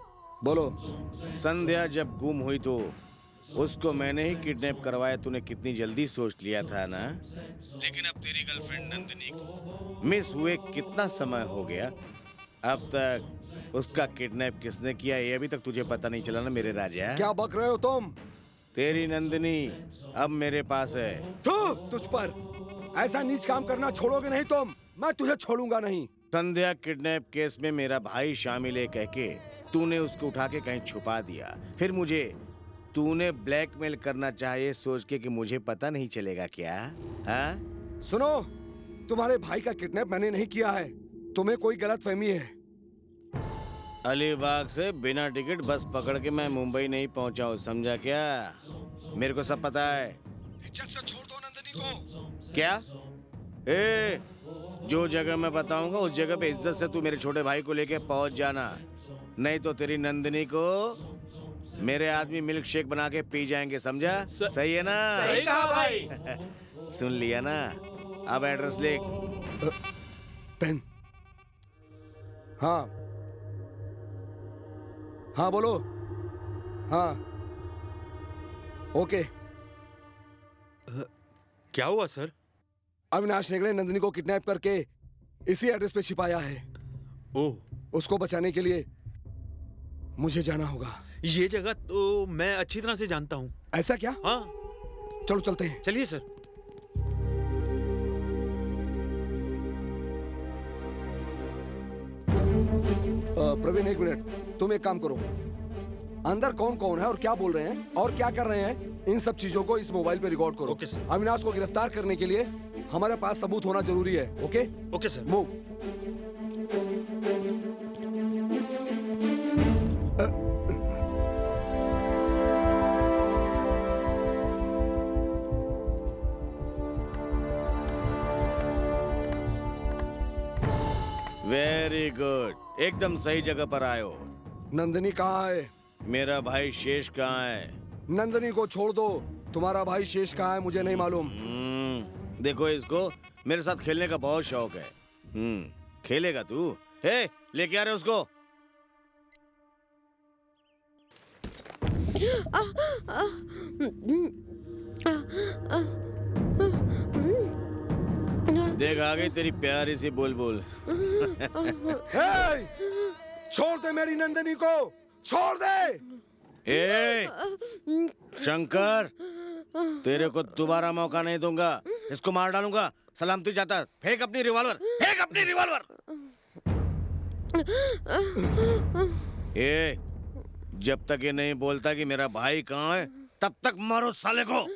बोलो।
संध्या जब गुम हुई तो उसको मैंने ही किडनैप करवाया। तूने कितनी जल्दी सोच लिया था ना। लेकिन अब तेरी गर्लफ्रेंड नंदिनी को मिस हुए कितना समय हो गया? अब तक उसका किडनैप किसने किया ये अभी तक तुझे पता नहीं चला ना मेरे राजा।
क्या बक रहे हो तुम?
तेरी नंदिनी अब मेरे पास है।
तुझ पर ऐसा नीच काम करना छोड़ोगे नहीं तुम। मैं तुझे छोड़ूंगा नहीं।
संध्या किडनैप केस में मेरा भाई शामिल है कह के तूने उसको उठा के कहीं छुपा दिया। फिर मुझे तूने ब्लैकमेल करना चाहिए सोच के कि मुझे पता नहीं चलेगा क्या? हाँ?
सुनो, तुम्हारे भाई का किडनैप मैंने नहीं किया है। तुम्हें कोई गलतफहमी है।
अलीबाग से बिना टिकट बस पकड़ के मैं मुंबई नहीं पहुंचा हूँ, समझा क्या? मेरे को सब पता है।
इज्जत से छोड़ दो नंदिनी को।
क्या? ए, जो जगह मैं बताऊंगा उस जगह पे इज्जत से तू मेरे छोटे भाई को लेके पहुंच जाना, नहीं तो तेरी नंदिनी को मेरे आदमी मिल्क शेक बना के पी जाएंगे, समझा? सही है ना?
सही कहा भाई।
सुन लिया ना? अब एड्रेस लिख।
पेन। हाँ हाँ बोलो। हाँ ओके।
क्या हुआ सर?
अविनाश हेगड़े नंदिनी को किडनैप करके इसी एड्रेस पे छिपाया है।
ओह,
उसको बचाने के लिए मुझे जाना होगा।
ये जगह तो मैं अच्छी तरह से जानता हूँ।
ऐसा क्या?
हाँ
चलो चलते हैं।
चलिए सर।
प्रवीण एक मिनट, तुम एक काम करो, अंदर कौन कौन है और क्या बोल रहे हैं और क्या कर रहे हैं, इन सब चीजों को इस मोबाइल पे रिकॉर्ड करो।
Okay sir.
अविनाश को गिरफ्तार करने के लिए हमारे पास सबूत होना जरूरी है। Okay
okay sir.
Move.
Very good, एकदम सही जगह पर आए हो।
नंदिनी कहाँ है?
मेरा भाई शेष कहाँ है?
नंदिनी को छोड़ दो, तुम्हारा भाई शेष कहाँ है मुझे नहीं मालूम।
देखो, इसको मेरे साथ खेलने का बहुत शौक है। खेलेगा तू? हे, लेके आ रहे उसको। देख आ गई तेरी प्यारी सी बुलबुल।
छोड़ दे मेरी नंदिनी को, छोड़ दे।
ए, शंकर, तेरे को दोबारा मौका नहीं दूंगा, इसको मार डालूंगा। सलामती जाता, फेंक अपनी रिवॉल्वर, फेंक अपनी रिवॉल्वर। ए, जब तक ये नहीं बोलता कि मेरा भाई कहाँ है, तब तक मारो साले को।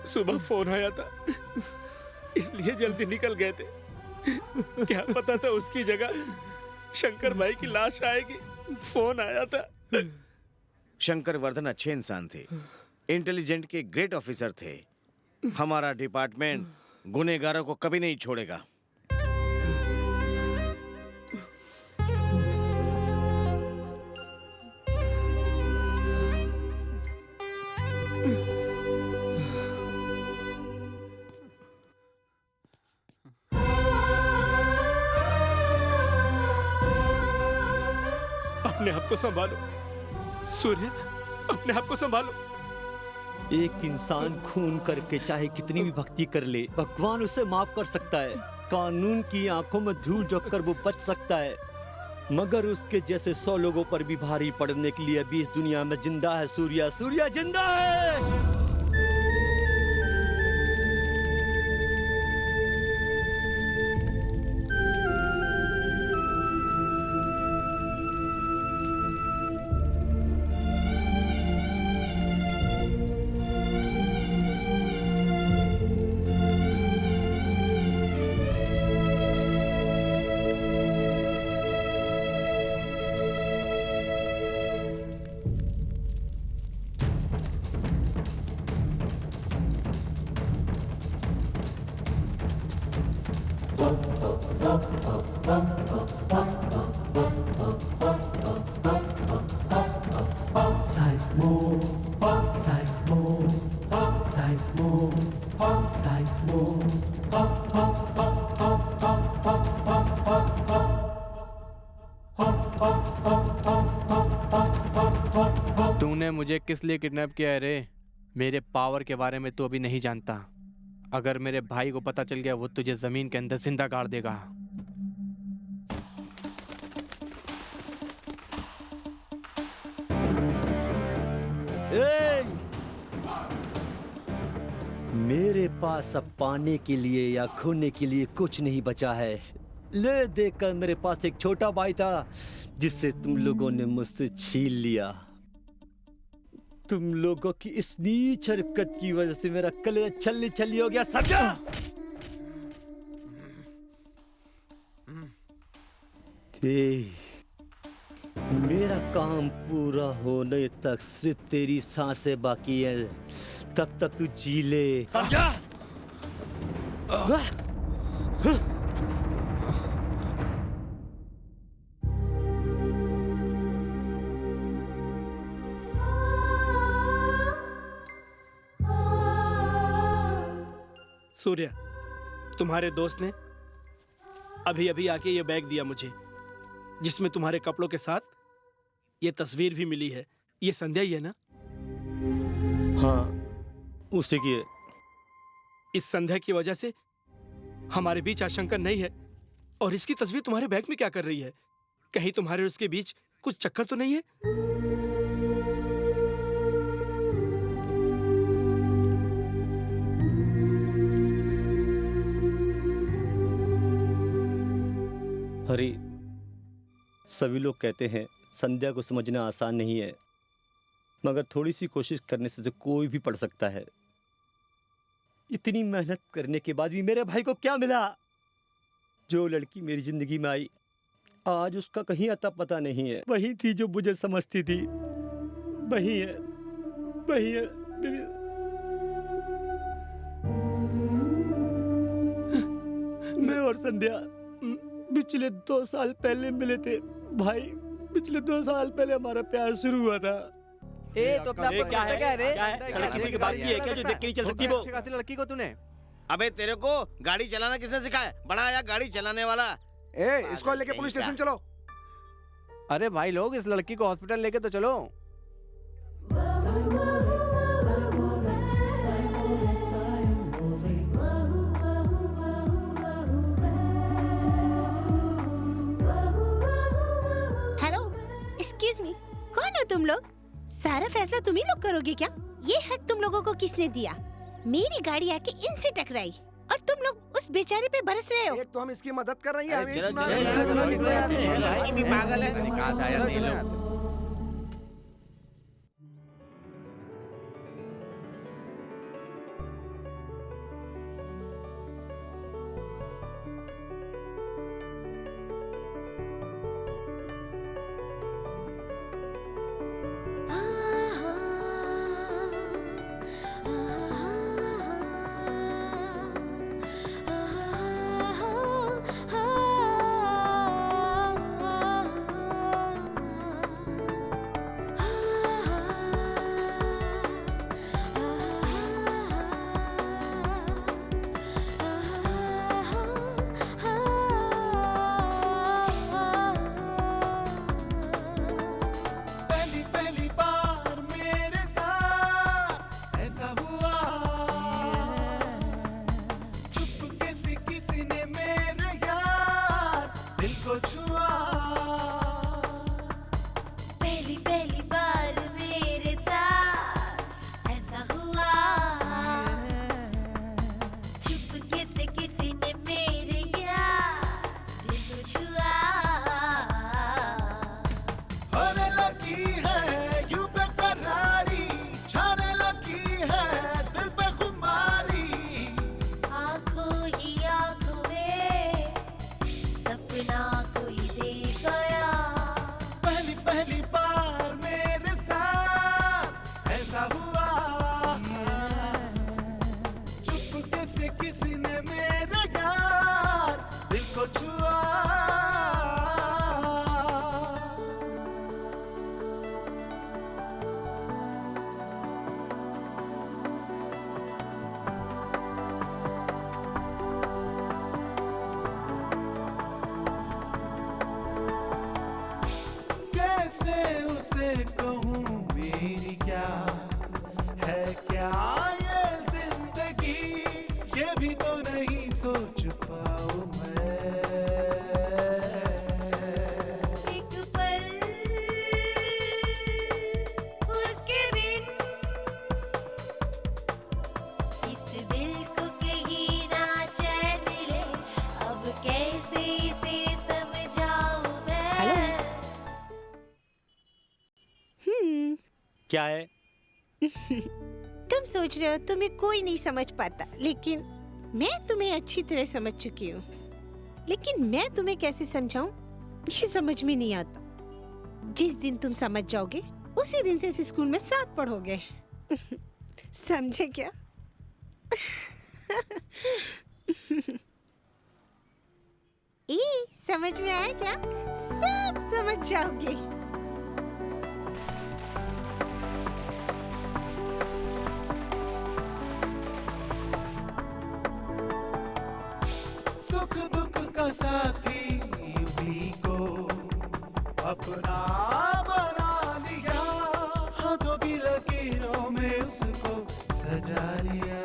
सुबह फोन आया था, इसलिए जल्दी निकल गए थे। क्या पता था उसकी जगह शंकर भाई की लाश आएगी। फोन आया था,
शंकर वर्धन अच्छे इंसान थे, इंटेलिजेंट के ग्रेट ऑफिसर थे। हमारा डिपार्टमेंट गुनहगारों को कभी नहीं छोड़ेगा।
अपने आप को संभालो सूर्य, अपने आप को संभालो।
एक इंसान खून करके चाहे कितनी भी भक्ति कर ले, भगवान उसे माफ कर सकता है। कानून की आंखों में धूल झोंककर वो बच सकता है, मगर उसके जैसे 100 लोगों पर भी भारी पड़ने के लिए अभी इस दुनिया में जिंदा है सूर्या। सूर्या जिंदा है।
तूने मुझे किस लिए किडनैप किया है रे? मेरे पावर के बारे में तू अभी नहीं जानता। अगर मेरे भाई को पता चल गया वो तुझे जमीन के अंदर जिंदा गाड़ देगा।
मेरे पास अब पाने के लिए या खोने के लिए कुछ नहीं बचा है। ले देखकर मेरे पास एक छोटा भाई था जिसे तुम लोगों ने मुझसे छीन लिया। तुम लोगों की इस नीच हरकत की वजह से मेरा कलेजा छल्ली छल्ली हो गया, समझा? मेरा काम पूरा होने तक सिर्फ तेरी सांसें बाकी है, तब तक तू जी ले, समझा?
सूर्य, तुम्हारे दोस्त ने अभी अभी आके ये बैग दिया मुझे, जिसमें तुम्हारे कपड़ों के साथ ये तस्वीर भी मिली है। ये संध्या ही है ना?
हाँ, उसी की है।
इस संध्या की वजह से हमारे बीच आशंका नहीं है। और इसकी तस्वीर तुम्हारे बैग में क्या कर रही है? कहीं तुम्हारे और उसके बीच कुछ चक्कर तो नहीं है?
हरी, सभी लोग कहते हैं संध्या को समझना आसान नहीं है, मगर थोड़ी सी कोशिश करने से कोई भी पढ़ सकता है। इतनी मेहनत करने के बाद भी मेरे भाई को क्या मिला? जो लड़की मेरी जिंदगी में आई, आज उसका कहीं अता पता नहीं है। वही थी जो मुझे समझती थी, वही है, वही है मेरी। मैं और संध्या पिछले 2 साल पहले मिले थे भाई। पिछले 2 साल पहले हमारा प्यार शुरू हुआ था।
तो अपना
क्या है रे? किसी की बात की है क्या जो देख के नहीं चल सकती वो?
लड़की को तूने?
अबे तेरे को गाड़ी चलाना किसने सिखाया? बड़ा आया गाड़ी चलाने वाला।
इसको लेके पुलिस स्टेशन चलो।
अरे भाई लोग, इस लड़की को हॉस्पिटल लेके तो चलो।
एक्सक्यूज मी, कौन हो तुम लोग? सारा फैसला तुम ही लोग करोगे क्या? ये हक तुम लोगों को किसने दिया? मेरी गाड़ी आके इनसे टकराई और तुम लोग उस बेचारे पे बरस रहे हो।
एक तो हम इसकी मदद कर रही हैं,
पागल है।
से किसी ने मेरे यार दिल को छुआ। कैसे उसे कहूँ मेरी क्या है, क्या ये जिंदगी, ये भी तो नहीं सोच पाऊँ मैं।
एक पल उसके बिन इस दिल को कहीं ना चैन मिले, अब कैसे इसे समझाऊं मैं।
क्या है?
तुम सोच रहे हो तुम्हें कोई नहीं समझ पाता, लेकिन मैं तुम्हें अच्छी तरह समझ चुकी हूँ। लेकिन मैं तुम्हें कैसे समझाऊं ये समझ में नहीं आता। जिस दिन तुम समझ जाओगे उसी दिन से इस स्कूल में साथ पढ़ोगे। समझे क्या? समझ में आया क्या? सब समझ जाओगे।
सुख दुख का साथी उसी को अपना बना लिया, हाथों की लकीरों में उसको सजा लिया।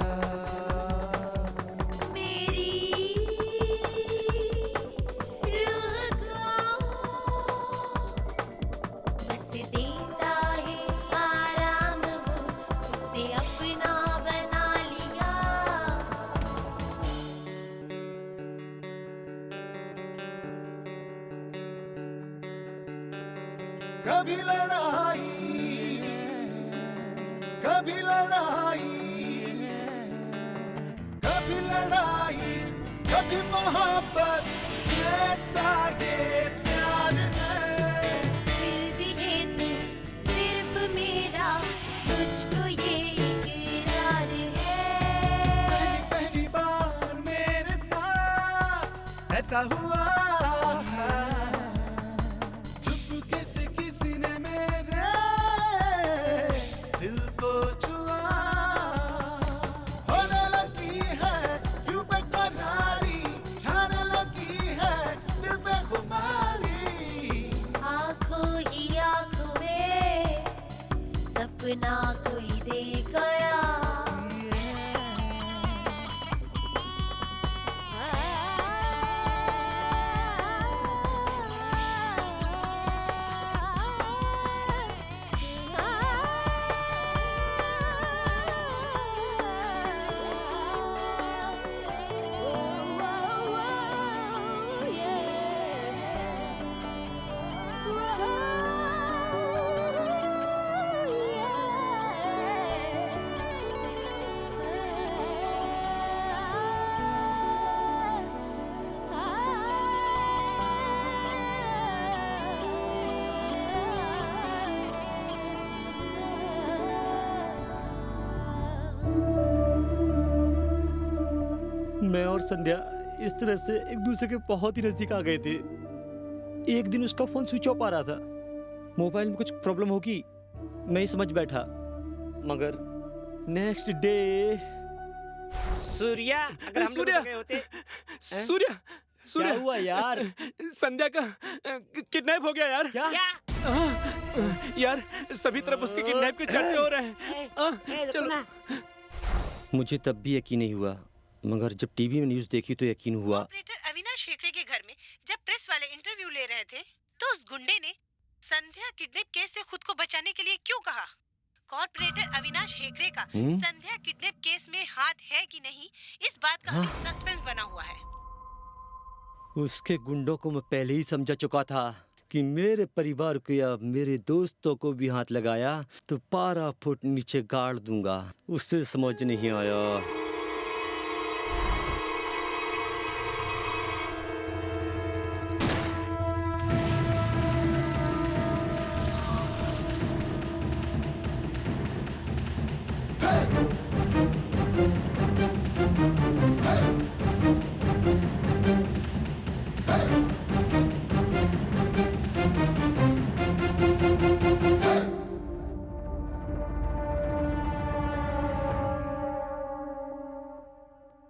कभी लड़ाई, कभी लड़ाई, कभी लड़ाई, कभी मोहब्बत, ऐसा ये प्यार है।
फिर भी है तू सिर्फ मेरा, तुझको ये इकरार है।
पहली बार मेरे साथ ऐसा हुआ है, चुपके से किसी ने मेरे दिल को छुआ। होने लगी है यूं बेकरारी, छाने लगी है दिल पे खुमारी।
आँखों ही आँखों में सपना कोई दे गया।
मैं और संध्या इस तरह से एक दूसरे के बहुत ही नजदीक आ गए थे। एक दिन उसका फोन स्विच ऑफ आ रहा था। मोबाइल में कुछ प्रॉब्लम होगी मैं ही समझ बैठा, मगर नेक्स्ट डे
सूर्या, अगर हम लोग गए होते।
सूर्या,
क्या हुआ यार?
संध्या का किडनैप हो गया यार।
क्या?
यार सभी तरफ उसके किडनैप के चर्चे हो रहे हैं। चलो।
मुझे तब भी यकीन नहीं हुआ, मगर जब टीवी में न्यूज़ देखी तो यकीन हुआ।
ऑपरेटर अविनाश हेगड़े के घर में जब प्रेस वाले इंटरव्यू ले रहे थे तो उस गुंडे ने संध्या किडनैप केस से खुद को बचाने के लिए क्यों कहा? कॉर्पोरेटर अविनाश हेगड़े का संध्या किडनैप केस में हाथ है कि नहीं, इस बात का अभी सस्पेंस बना हुआ है।
उसके गुंडों को मैं पहले ही समझा चुका था कि मेरे परिवार को या मेरे दोस्तों को भी हाथ लगाया तो 12 फुट नीचे गाड़ दूंगा। उससे समझ नहीं आया।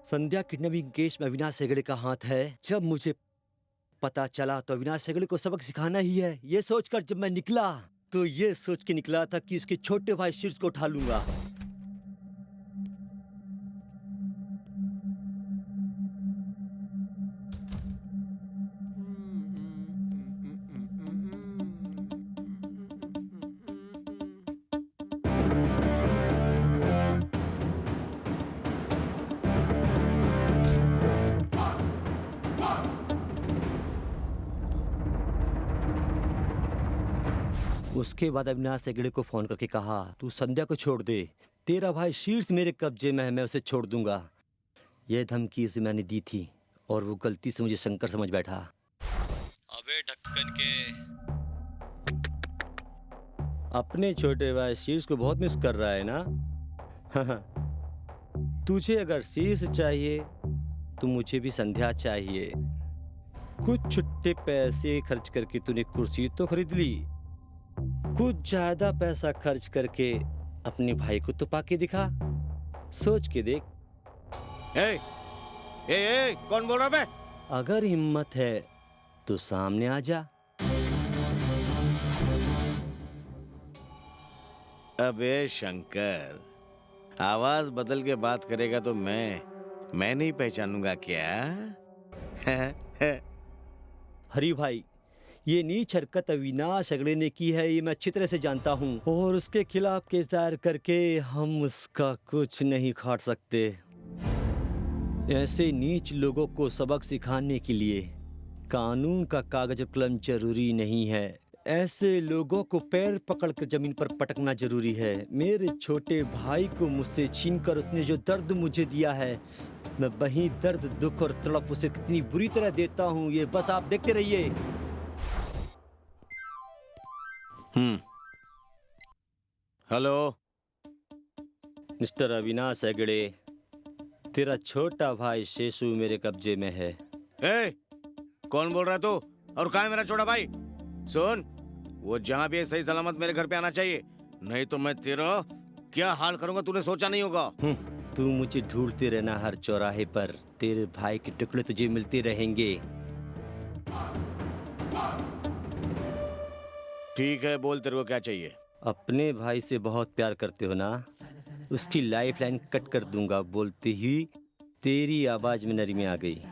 संध्या किडनैपिंग केस में अविनाश हेगड़े का हाथ है। जब मुझे पता चला तो अविनाश हेगड़े को सबक सिखाना ही है। ये सोचकर जब मैं निकला तो ये सोच के निकला था कि इसके छोटे भाई शीर्ष को उठा लूंगा। उसके बाद अविनाश हेगड़े को फोन करके कहा, तू संध्या को छोड़ दे, तेरा भाई शीर्ष मेरे कब्जे में है, मैं उसे छोड़ दूंगा। यह धमकी उसे मैंने दी थी और वो गलती से मुझे शंकर समझ बैठा। अबे ढक्कन के, अपने छोटे भाई शीर्ष को बहुत मिस कर रहा है ना? तुझे अगर शीर्ष चाहिए तो मुझे भी संध्या चाहिए। कुछ छुट्टे पैसे खर्च करके तूने कुर्सी तो खरीद ली, कुछ ज्यादा पैसा खर्च करके अपने भाई को तो पाके दिखा। सोच के देख।
कौन बोल रहा है?
अगर हिम्मत है तो सामने आ जा।
अबे शंकर, आवाज बदल के बात करेगा तो मैं नहीं पहचानूंगा क्या?
हरी भाई, ये नीच हरकत अविनाश हेगड़े ने की है, ये मैं अच्छी तरह से जानता हूँ, और उसके खिलाफ केस दायर करके हम उसका कुछ नहीं खाट सकते। ऐसे नीच लोगों को सबक सिखाने के लिए कानून का कागज और कलम जरूरी नहीं है। ऐसे लोगों को पैर पकड़कर जमीन पर पटकना जरूरी है। मेरे छोटे भाई को मुझसे छीनकर उसने जो दर्द मुझे दिया है, मैं वही दर्द, दुख और तड़प उसे कितनी बुरी तरह देता हूँ, ये बस आप देखते रहिए।
हेलो
मिस्टर अविनाश हेगड़े, तेरा छोटा भाई शेषु मेरे कब्जे में है।
कौन बोल रहा है तू? और कहाँ है मेरा छोटा भाई? सुन, वो जहाँ भी है सही सलामत मेरे घर पे आना चाहिए, नहीं तो मैं तेरा क्या हाल करूंगा तूने सोचा नहीं होगा।
तू मुझे ढूंढते रहना हर चौराहे पर, तेरे भाई के टुकड़े तुझे मिलते रहेंगे।
ठीक है, बोल तेरे को क्या चाहिए?
अपने भाई से बहुत प्यार करते हो ना? उसकी लाइफ लाइन कट कर दूंगा बोलते ही तेरी आवाज में नरमी आ गई।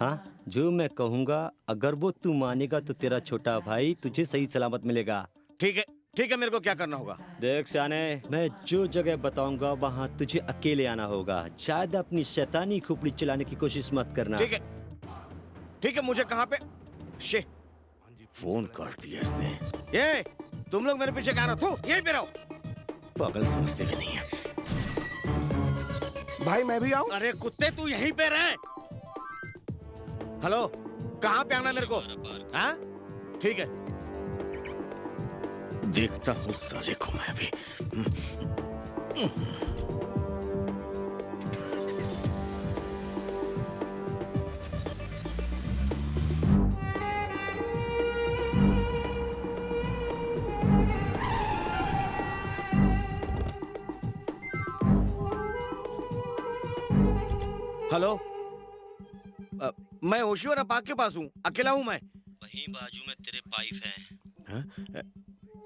हाँ, जो मैं कहूँगा अगर वो तू मानेगा तो तेरा छोटा भाई तुझे सही सलामत मिलेगा।
ठीक है, मेरे को क्या करना होगा?
देख सियाने, मैं जो जगह बताऊंगा वहाँ तुझे अकेले आना होगा। शायद अपनी शैतानी खोपड़ी चलाने की कोशिश मत करना।
ठीक है, मुझे कहाँ पे? फोन काट दिया इसने। ये तुम लोग मेरे पीछे कहाँ रहो? यहीं पे रहो। पागल समझते भी नहीं है।
भाई मैं भी आऊं?
अरे कुत्ते, तू यहीं पे रह। हेलो, कहाँ पे आना मेरे को? हाँ, ठीक है, देखता हूँ साले को मैं भी। हेलो, मैं होशियारा पार्क के पास हूँ, अकेला हूँ मैं।
वहीं बाजू में तेरे पाइप है।
हाँ?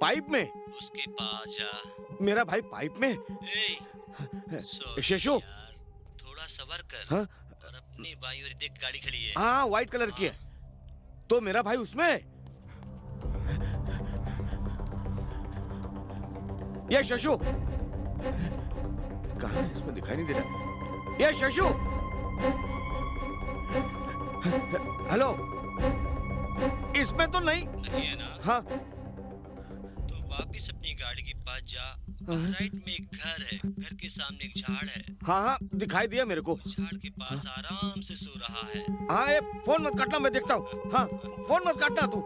पाइप में?
उसके पास जा।
मेरा भाई पाइप में? शेषु,
थोड़ा सबर कर।
हाँ?
और अपनी बाई और देख, गाड़ी खड़ी है।
हाँ, व्हाइट कलर की है। तो मेरा भाई उसमें? ये शेषु कहाँ है? इसमें दिखाई नहीं दे रहा। ये शेषु, हेलो, इसमें तो नहीं
है ना?
हाँ,
तो वापस अपनी गाड़ी के पास जा। राइट में एक घर है, घर के सामने एक झाड़ है।
हाँ, दिखाई दिया मेरे को।
झाड़ के पास आराम से सो रहा है।
हाँ, ये फोन मत काटना, मैं देखता हूँ। हाँ, फोन मत काटना तू।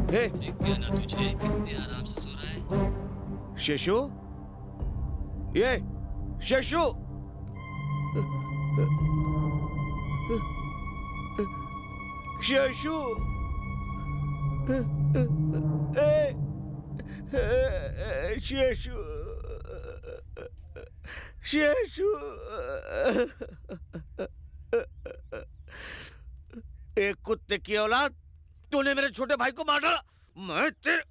देख गया ना तुझे, कितने आराम से सो रहा है।
शेषु, ये शेषु, शेषु, शेषु शेषु एक कुत्ते की औलाद, तूने मेरे छोटे भाई को मार डाला। मैं तेरे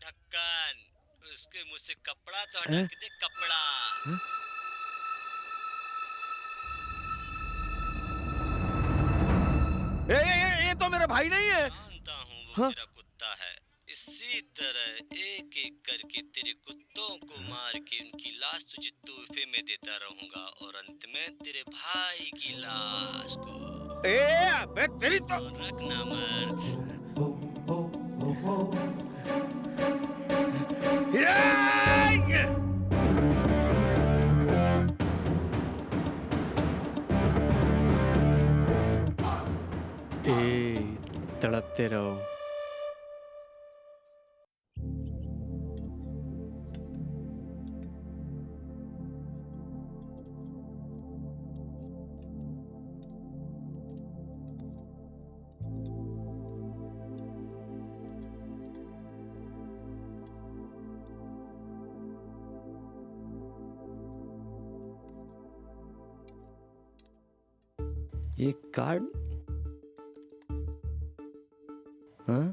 ढक्कन, उसके मुंह से कपड़ा तो हटा के दे, कपड़ा।
ये तो मेरा भाई नहीं है।
जानता हूँ वो तेरा कुत्ता है। इसी तरह एक एक करके तेरे कुत्तों को मार के उनकी लाश तुझे तोहफे में देता रहूंगा, और अंत में तेरे भाई की लाश को।
अबे तेरी तो
रखना मर्द।
तड़पते रहो।
ये कार्ड, हाँ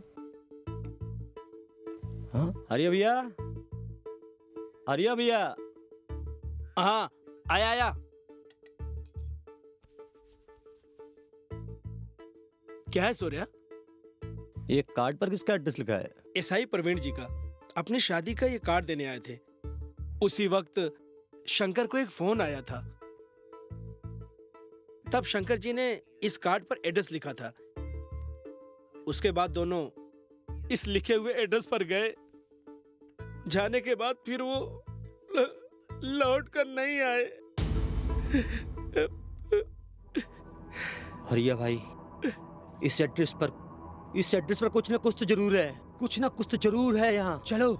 हाँ, आर्या भैया, आर्या भैया।
हाँ, आया आया। क्या है सूर्या?
ये कार्ड पर किसका एड्रेस लिखा है?
एसआई प्रवीण जी का। अपनी शादी का ये कार्ड देने आए थे। उसी वक्त शंकर को एक फोन आया था। तब शंकर जी ने इस कार्ड पर एड्रेस लिखा था। उसके बाद दोनों इस लिखे हुए एड्रेस पर गए। जाने के बाद फिर वो लौट कर नहीं आए।
हरिया भाई, इस एड्रेस पर कुछ ना कुछ तो जरूर है। कुछ ना कुछ तो जरूर है यहाँ। चलो।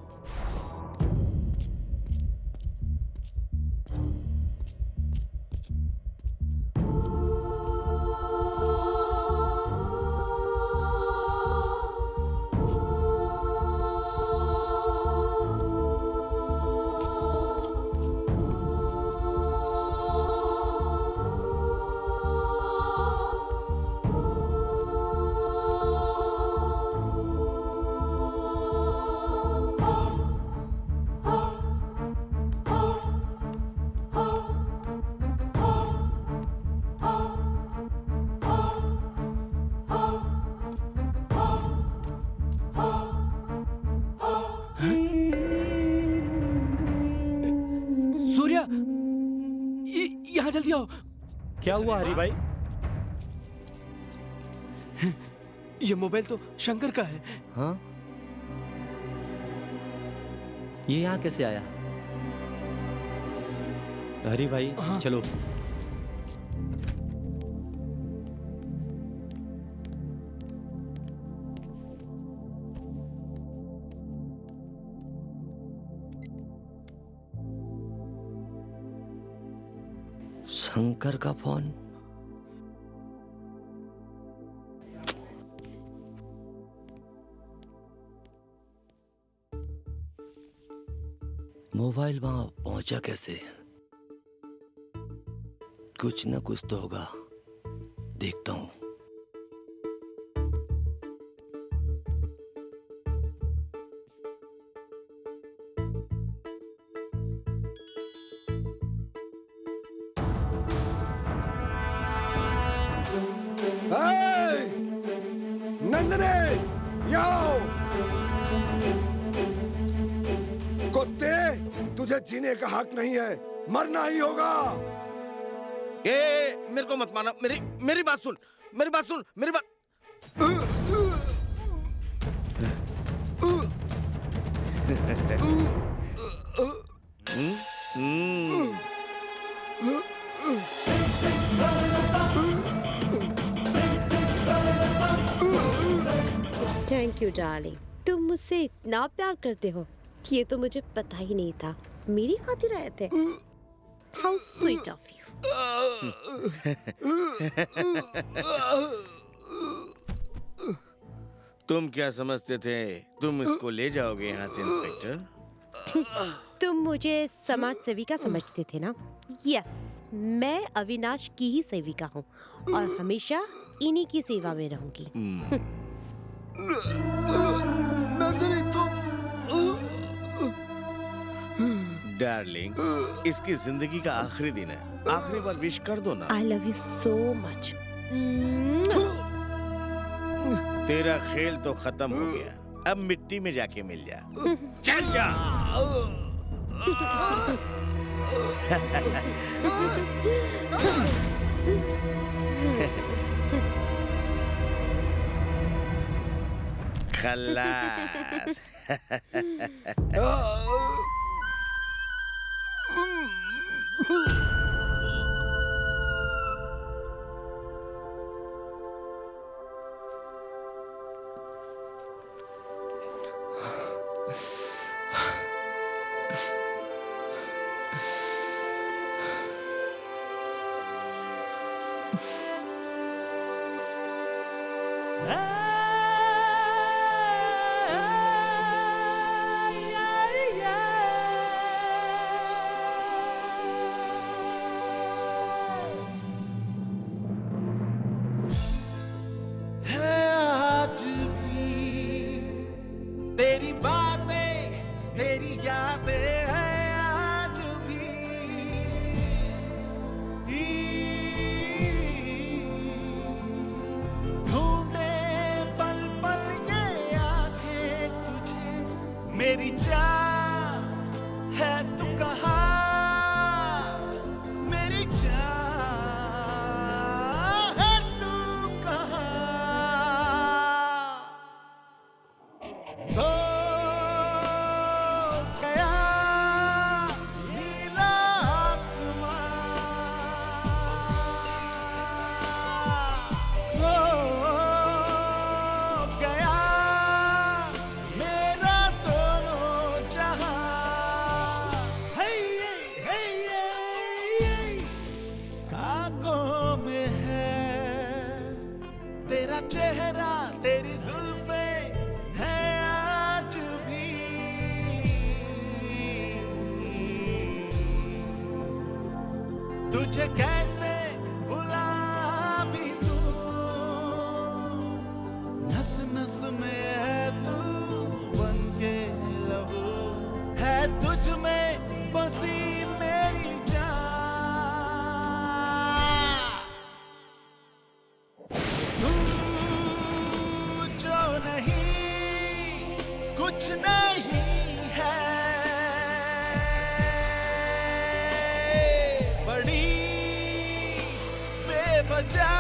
यहाँ जल्दी आओ।
क्या हुआ हरी भाई?
ये मोबाइल तो शंकर का है।
हाँ, ये यहाँ कैसे आया? हरी भाई,
हाँ।
चलो। शंकर का फोन। मोबाइल वहां पहुंचा कैसे? कुछ ना कुछ तो होगा, देखता हूं।
नंदने, आओ। कुत्ते, तुझे जीने का हक नहीं है, मरना ही होगा।
मेरे को मत मारना। मेरी बात सुन, मेरी बात सुन, मेरी बात।
थैंक यू डार्लिंग, तुम मुझसे इतना प्यार करते हो, ये तो मुझे पता ही नहीं था। मेरी खातिर आए थे। How sweet of you.
तुम क्या समझते थे तुम इसको ले जाओगे यहाँ से इंस्पेक्टर?
तुम मुझे समाज सेविका समझते थे ना? यस, मैं अविनाश की ही सेविका हूँ और हमेशा इन्हीं की सेवा में रहूंगी।
नंदिनी तुम
डार्लिंग, इसकी जिंदगी का आखिरी दिन है, आखिरी बार विश कर दो ना।
I love you so much.
तेरा खेल तो खत्म हो गया, अब मिट्टी में जाके मिल जा। चल जा। खल्लास।
तेरी बातें तेरी यादें हैं आज भी। ढूंढे पल पल ये आंखें तुझे, मेरी जान है तू कहाँ, मेरी जान है तू कहाँ। हो गया नीला आसमां, हो गया मेरा दोनों जहां। हे आंखों में है तेरा चेहरा, तेरी जुल्फें है आज भी। तुझे कैसे भुला भी दूं, नस नस में है तू बनके लहू, है तुझ में बसी मेरी जान। तू जो नहीं कुछ नहीं है, बड़ी बेवजह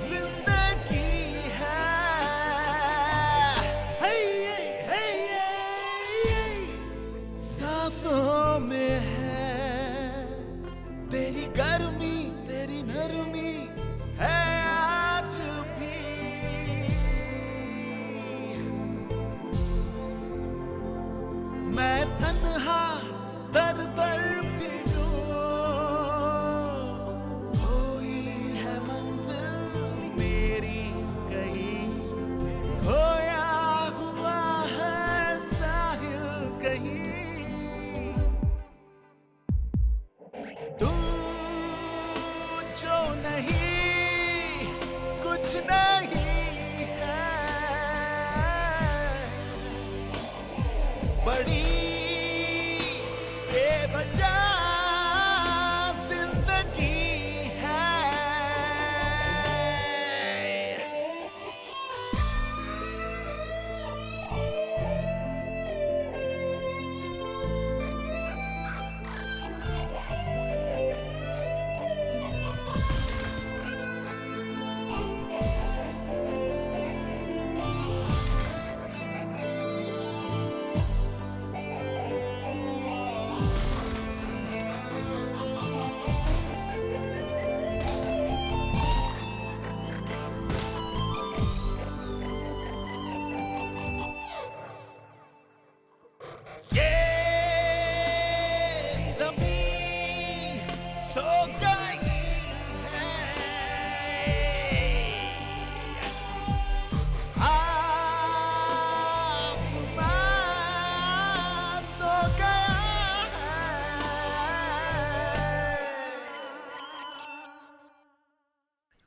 जिंदगी है। सांसों में है तेरी गर्मी, तेरी नरमी है आज भी। मैं तन्हा दर दर फिरूं, कोई है मंजिल मेरी कहीं, खोया हुआ है साहिल कहीं। तू जो नहीं कुछ नहीं है, बड़ी बेवजह जिंदगी है।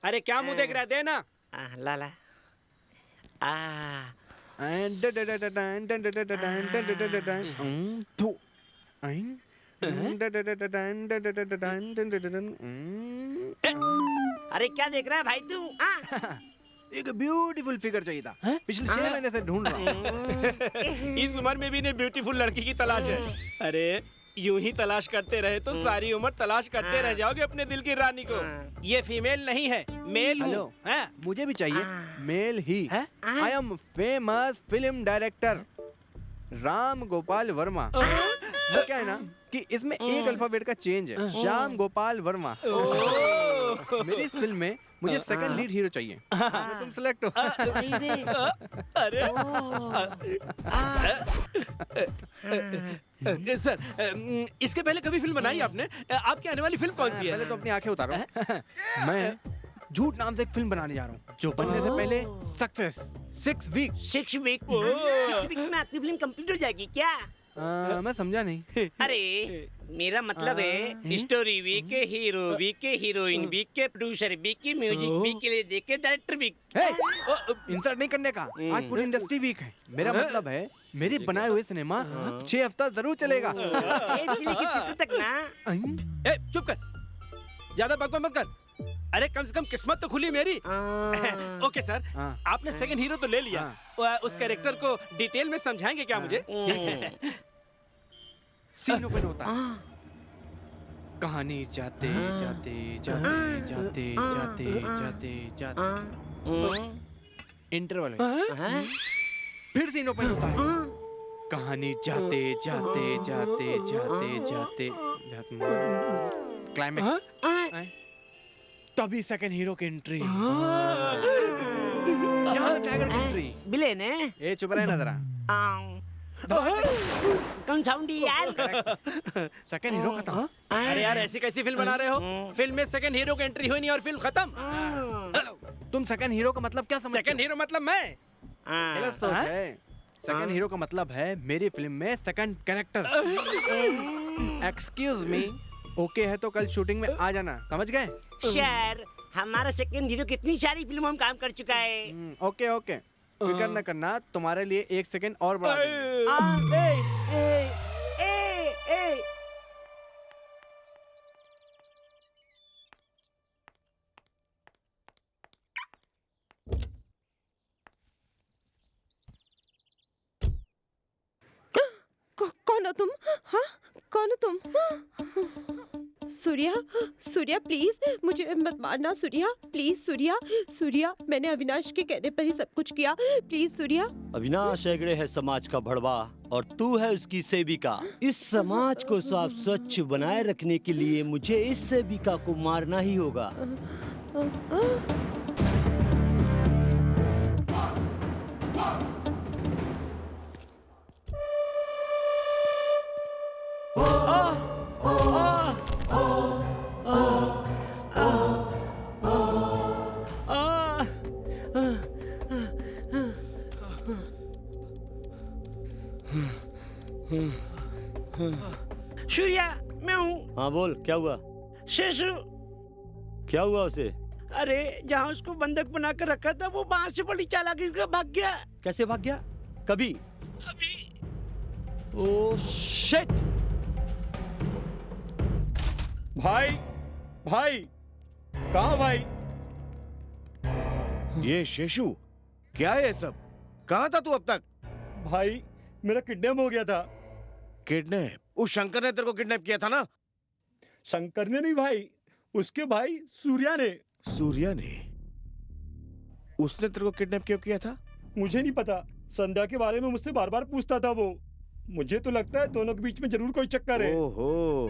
अरे क्या मुंह देख रहा है, दे ना।
लाला अरे क्या देख रहा है भाई तू?
एक ब्यूटीफुल फिगर चाहिए था, पिछले 6 महीने से ढूंढ रहा हूँ।
इस उम्र में भी इन्हें ब्यूटीफुल लड़की की तलाश है। अरे यूं ही तलाश करते रहे तो सारी उम्र तलाश करते रह जाओगे अपने दिल की रानी को। ये फीमेल नहीं है, मेल हूँ।
हेलो, मुझे भी चाहिए मेल ही। I am famous film director Ram Gopal Varma. वो क्या है ना कि इसमें एक अल्फाबेट का चेंज है, श्याम गोपाल वर्मा। मेरी इस फिल्म में मुझे सेकंड लीड हीरो चाहिए। तुम सिलेक्ट हो।
अरे सर, इसके पहले कभी फिल्म बनाई आपने? आपकी आने वाली फिल्म कौन सी है?
पहले तो अपनी आंखें उतारो। मैं झूठ नाम से एक फिल्म बनाने जा रहा हूँ जो बनने से पहले सक्सेस 6 वीक।
6 वीक में आपकी फिल्म कंप्लीट हो जाएगी क्या?
मैं समझा नहीं।
अरे मेरा मतलब है story weak, hero weak, heroine weak, producer weak, music weak के लिए देखे, डायरेक्टर वीक।
इंसर्ट नहीं करने का, आज पूरी इंडस्ट्री वीक है। मेरा मतलब है मेरे बनाए हुए सिनेमा 6 हफ्ता जरूर चलेगा।
तक ना।
चुप कर, ज्यादा बकवास मत कर। अरे कम से कम किस्मत तो खुली मेरी। ओके सर, आपने सेकंड हीरो तो ले लिया। उस कैरेक्टर को डिटेल में समझाएंगे क्या मुझे?
सीन ओपन होता है, कहानी जाते जाते जाते जाते जाते जाते जाते इंटरवल है। फिर सीन ओपन होता है, कहानी जाते जाते जाते जाते जाते जाते क्लाइमेक्स। तभी सेकंड हीरो की एंट्री। यहाँ टाइगर की एंट्री।
विलेन है।
ए चुप रहे ना जरा।
कौन साउंड यार?
सेकंड हीरो खत्म।
अरे यार ऐसी कैसी फिल्म बना रहे हो? फिल्म में सेकंड हीरो की एंट्री हुई नहीं और फिल्म खत्म।
तुम सेकंड हीरो का मतलब क्या समझते हो?
सेकंड हीरो मतलब मैं।
गलत सोच है। सेकंड हीरो का मतलब है मेरी फिल्म में second character. Excuse me, okay है तो कल शूटिंग में आ जाना, समझ गए?
सर, हमारा सेकंड हीरो कितनी सारी फिल्मों में काम कर चुका है।
ओके ओके, फिक्र न करना, तुम्हारे लिए 1 सेकंड और बढ़ा
कौन हो तुम? हाँ, कौन हो तुम? सूर्या, सूर्या प्लीज मुझे मत मारना। सूर्या प्लीज, सूर्या, सूर्या मैंने अविनाश के कहने पर ही सब कुछ किया। प्लीज सूर्या।
अविनाश हेगड़े है समाज का भड़वा और तू है उसकी सेविका। इस समाज को साफ स्वच्छ बनाए रखने के लिए मुझे इस सेविका को मारना ही होगा।
सूर्या, मैं हूँ।
हाँ बोल, क्या हुआ?
शेषु।
क्या हुआ उसे?
अरे जहाँ उसको बंधक बना कर रखा था वो वहाँ से बड़ी चालाकी से भाग गया।
कैसे भाग गया? कभी?
अभी।
Oh shit!
भाई, भाई, कहाँ भाई?
ये शेषु, क्या है ये सब? कहाँ था तू अब तक?
भाई, मेरा किडनैप हो गया था।
किडनैप? उस शंकर ने तेरे को किडनैप किया था ना?
शंकर ने नहीं भाई, उसके भाई सूर्या ने।
सूर्या ने? उसने तेरे को किडनैप क्यों किया था?
मुझे नहीं पता, संध्या के बारे में मुझसे बार बार पूछता था वो। मुझे तो लगता है दोनों के बीच में जरूर कोई चक्कर है।
ओहो,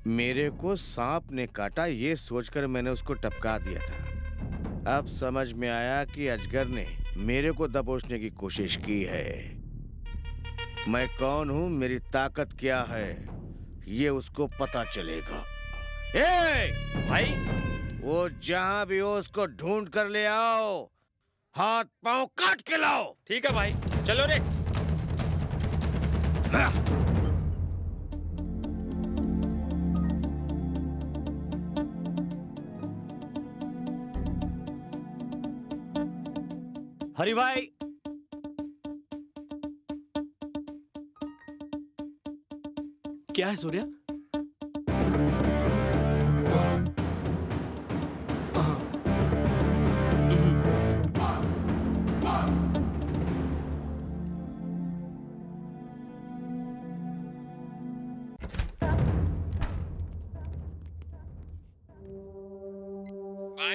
मेरे को सांप ने काटा ये सोचकर मैंने उसको टपका दिया था। अब समझ में आया कि अजगर ने मेरे को दबोचने की कोशिश की है। मैं कौन हूं, मेरी ताकत क्या है, ये उसको पता चलेगा। भाई, वो जहां भी हो उसको ढूंढ कर ले आओ, हाथ पांव काट के लाओ।
ठीक है भाई, चलो रे।
हरि भाई,
क्या है सूर्या?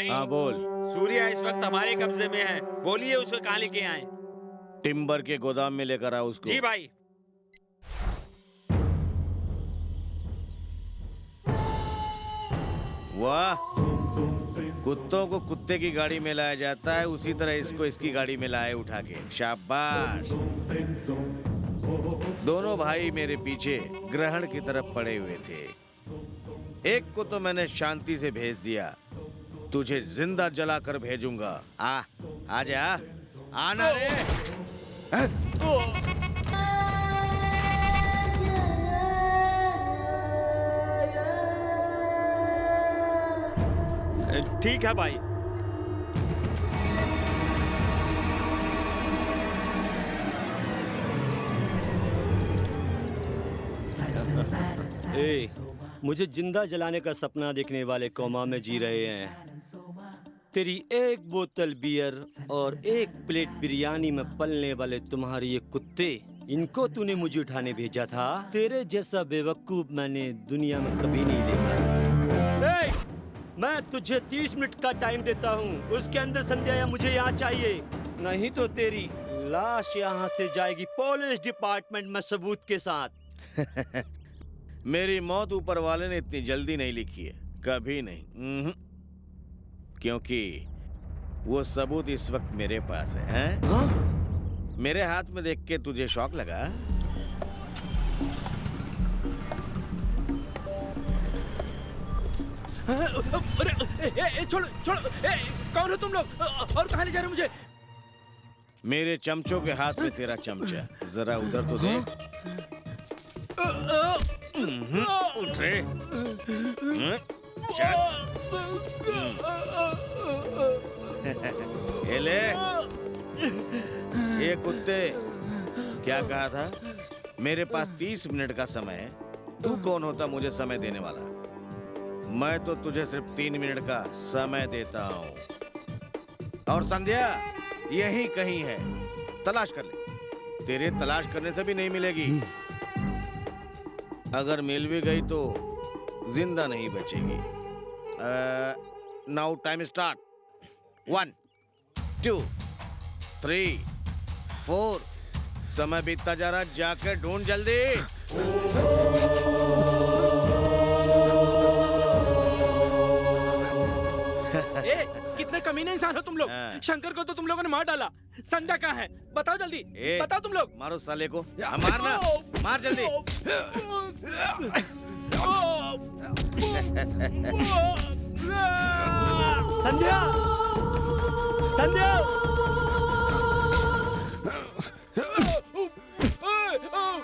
हाँ बोल।
सूर्या इस वक्त हमारे कब्जे में है, बोलिए उसको कहाँ लेके आए?
टिम्बर के गोदाम में लेकर आओ उसको।
जी भाई।
वाह, कुत्तों को कुत्ते की गाड़ी में लाया जाता है, उसी तरह इसको इसकी गाड़ी में लाए उठा के। शाबाश। दोनों भाई मेरे पीछे ग्रहण की तरफ पड़े हुए थे। एक को तो मैंने शांति से भेज दिया, तुझे जिंदा जलाकर भेजूंगा। आजा, आना रे।
ठीक है भाई।
ए, मुझे जिंदा जलाने का सपना देखने वाले कोमा में जी रहे हैं। तेरी एक बोतल बियर और एक प्लेट बिरयानी में पलने वाले तुम्हारे ये कुत्ते, इनको तूने मुझे उठाने भेजा था। तेरे जैसा बेवकूफ मैंने दुनिया में कभी नहीं देखा। ए, मैं तुझे 30 मिनट का टाइम देता हूँ, उसके अंदर संध्या मुझे यहाँ चाहिए, नहीं तो तेरी लाश यहाँ से जाएगी पुलिस डिपार्टमेंट में सबूत के साथ।
मेरी मौत ऊपर वाले ने इतनी जल्दी नहीं लिखी है, कभी नहीं। क्योंकि वो सबूत इस वक्त मेरे पास है, हैं? हाँ? मेरे हाथ में देख के तुझे शौक लगा?
अरे छोड़ो छोड़ो, कौन हो तुम लोग और कहाँ ले जा रहे हो मुझे?
मेरे चमचों के हाथ में तेरा चमचा, जरा उधर तो देख। उठ रे। ये ले। ये कुत्ते, क्या कहा था? मेरे पास 30 मिनट का समय है। तू कौन होता मुझे समय देने वाला? मैं तो तुझे सिर्फ 3 मिनट का समय देता हूँ। और संध्या यही कहीं है, तलाश कर ले। तेरे तलाश करने से भी नहीं मिलेगी। अगर मिल भी गई तो जिंदा नहीं बचेगी। Now time start. 1 2 3 4। समय बीतता जा रहा, जाकर ढूंढ जल्दी।
कितने कमीने इंसान हो तुम लोग। शंकर को तो तुम लोगों ने मार डाला, संध्या कहाँ है? बताओ जल्दी, बताओ तुम लोग।
मारो साले को। मारना, मार जल्दी।
संध्या, संध्या।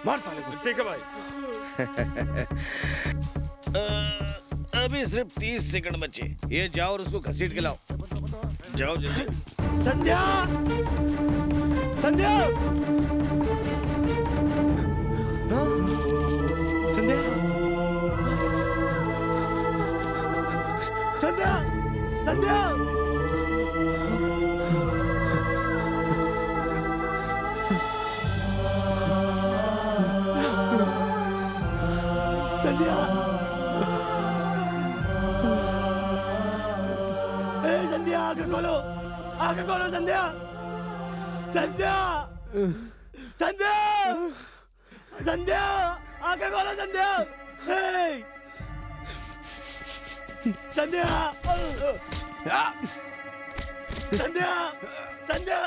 मार साले को। ठीक है भाई।
अभी सिर्फ 30 सेकंड बचे। ये जाओ और उसको घसीट के लाओ। जाओ जल्दी।
संध्या, संध्या, संध्या, संध्या, संध्या। संध्या, संध्या, आंखें खोलो, आंखें खोलो संध्या, संध्या, संध्या, संध्या, आंखें खोलो संध्या, संध्या, संध्या, संध्या।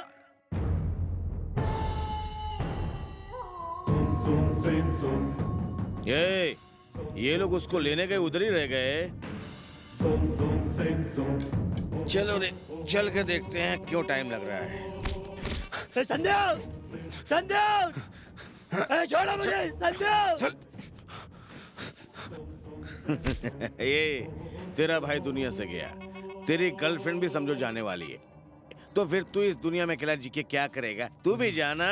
ये लोग उसको लेने गए, उधर ही रह गए। चलो रे, चल के देखते हैं क्यों टाइम लग रहा है।
संध्या, संध्या, छोड़ो मुझे, संध्या।
ये तेरा भाई दुनिया से गया, तेरी गर्लफ्रेंड भी समझो जाने वाली है। तो फिर तू इस दुनिया में अकेला जी के क्या करेगा? तू भी जाना।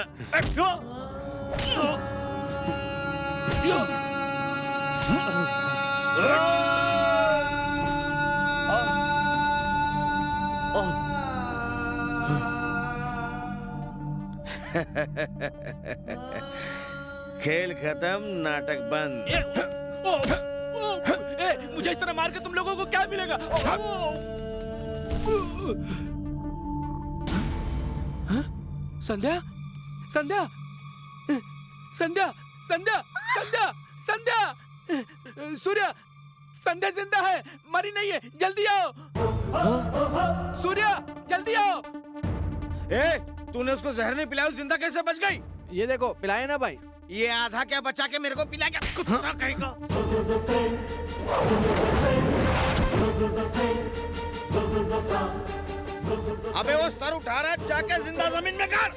खेल खत्म, नाटक बंद।
मुझे इस तरह मार के तुम लोगों को क्या मिलेगा? संध्या, संध्या, संध्या, संध्या, संध्या, संध्या, सूर्या, संध्या जिंदा है, मरी नहीं है, जल्दी आओ। सूर्या, जल्दी आओ।
तूने उसको जहर नहीं पिलाया, जिंदा कैसे बच गई?
ये देखो, पिलाए ना भाई।
ये आधा क्या बचा के मेरे को पिला क्या? कुत्ता कहेगा। अबे वो सर उठा रहा है, जाके जिंदा जमीन में कर।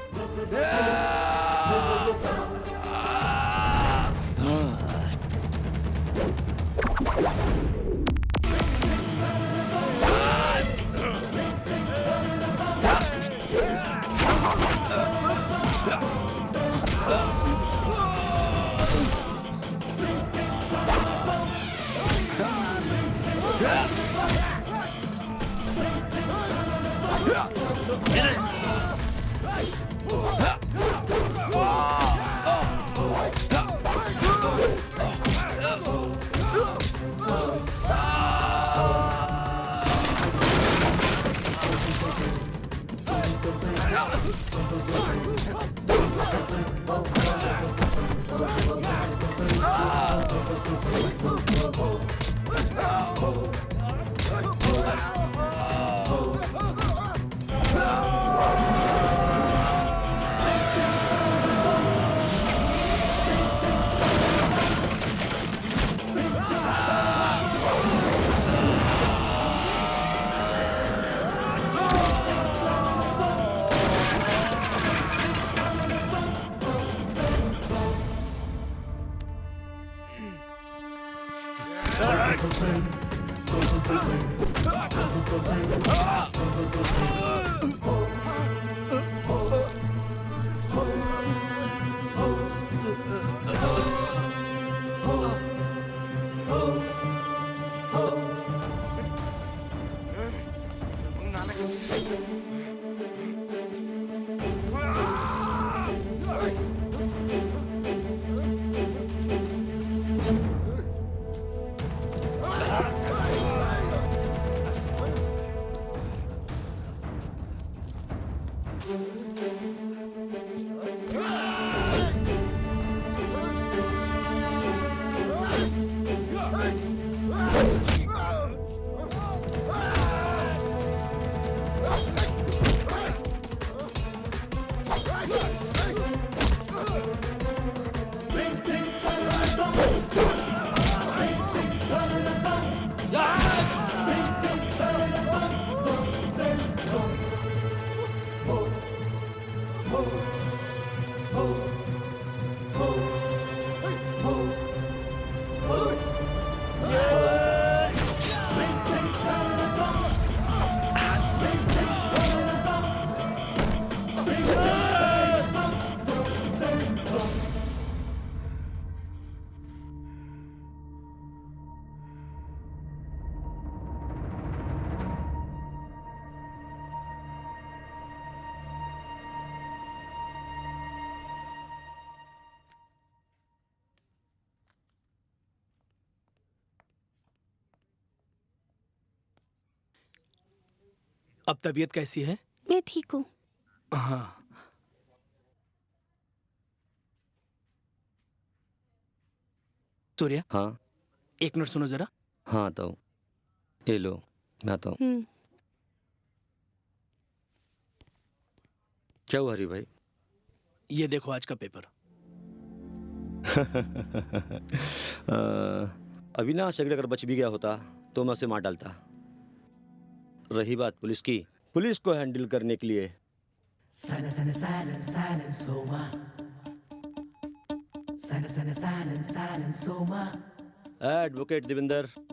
अब तबीयत कैसी है?
मैं ठीक हूँ।
हाँ। सूर्या।
हाँ।
एक मिनट सुनो जरा।
हाँ आता हूँ। ये लो, मैं आता हूँ। क्या हुआ हरी भाई?
ये देखो आज का पेपर।
अविनाश अगर बच भी गया होता तो मैं उसे मार डालता। रही बात पुलिस की, पुलिस को हैंडल करने के लिए एडवोकेट देवेंद्र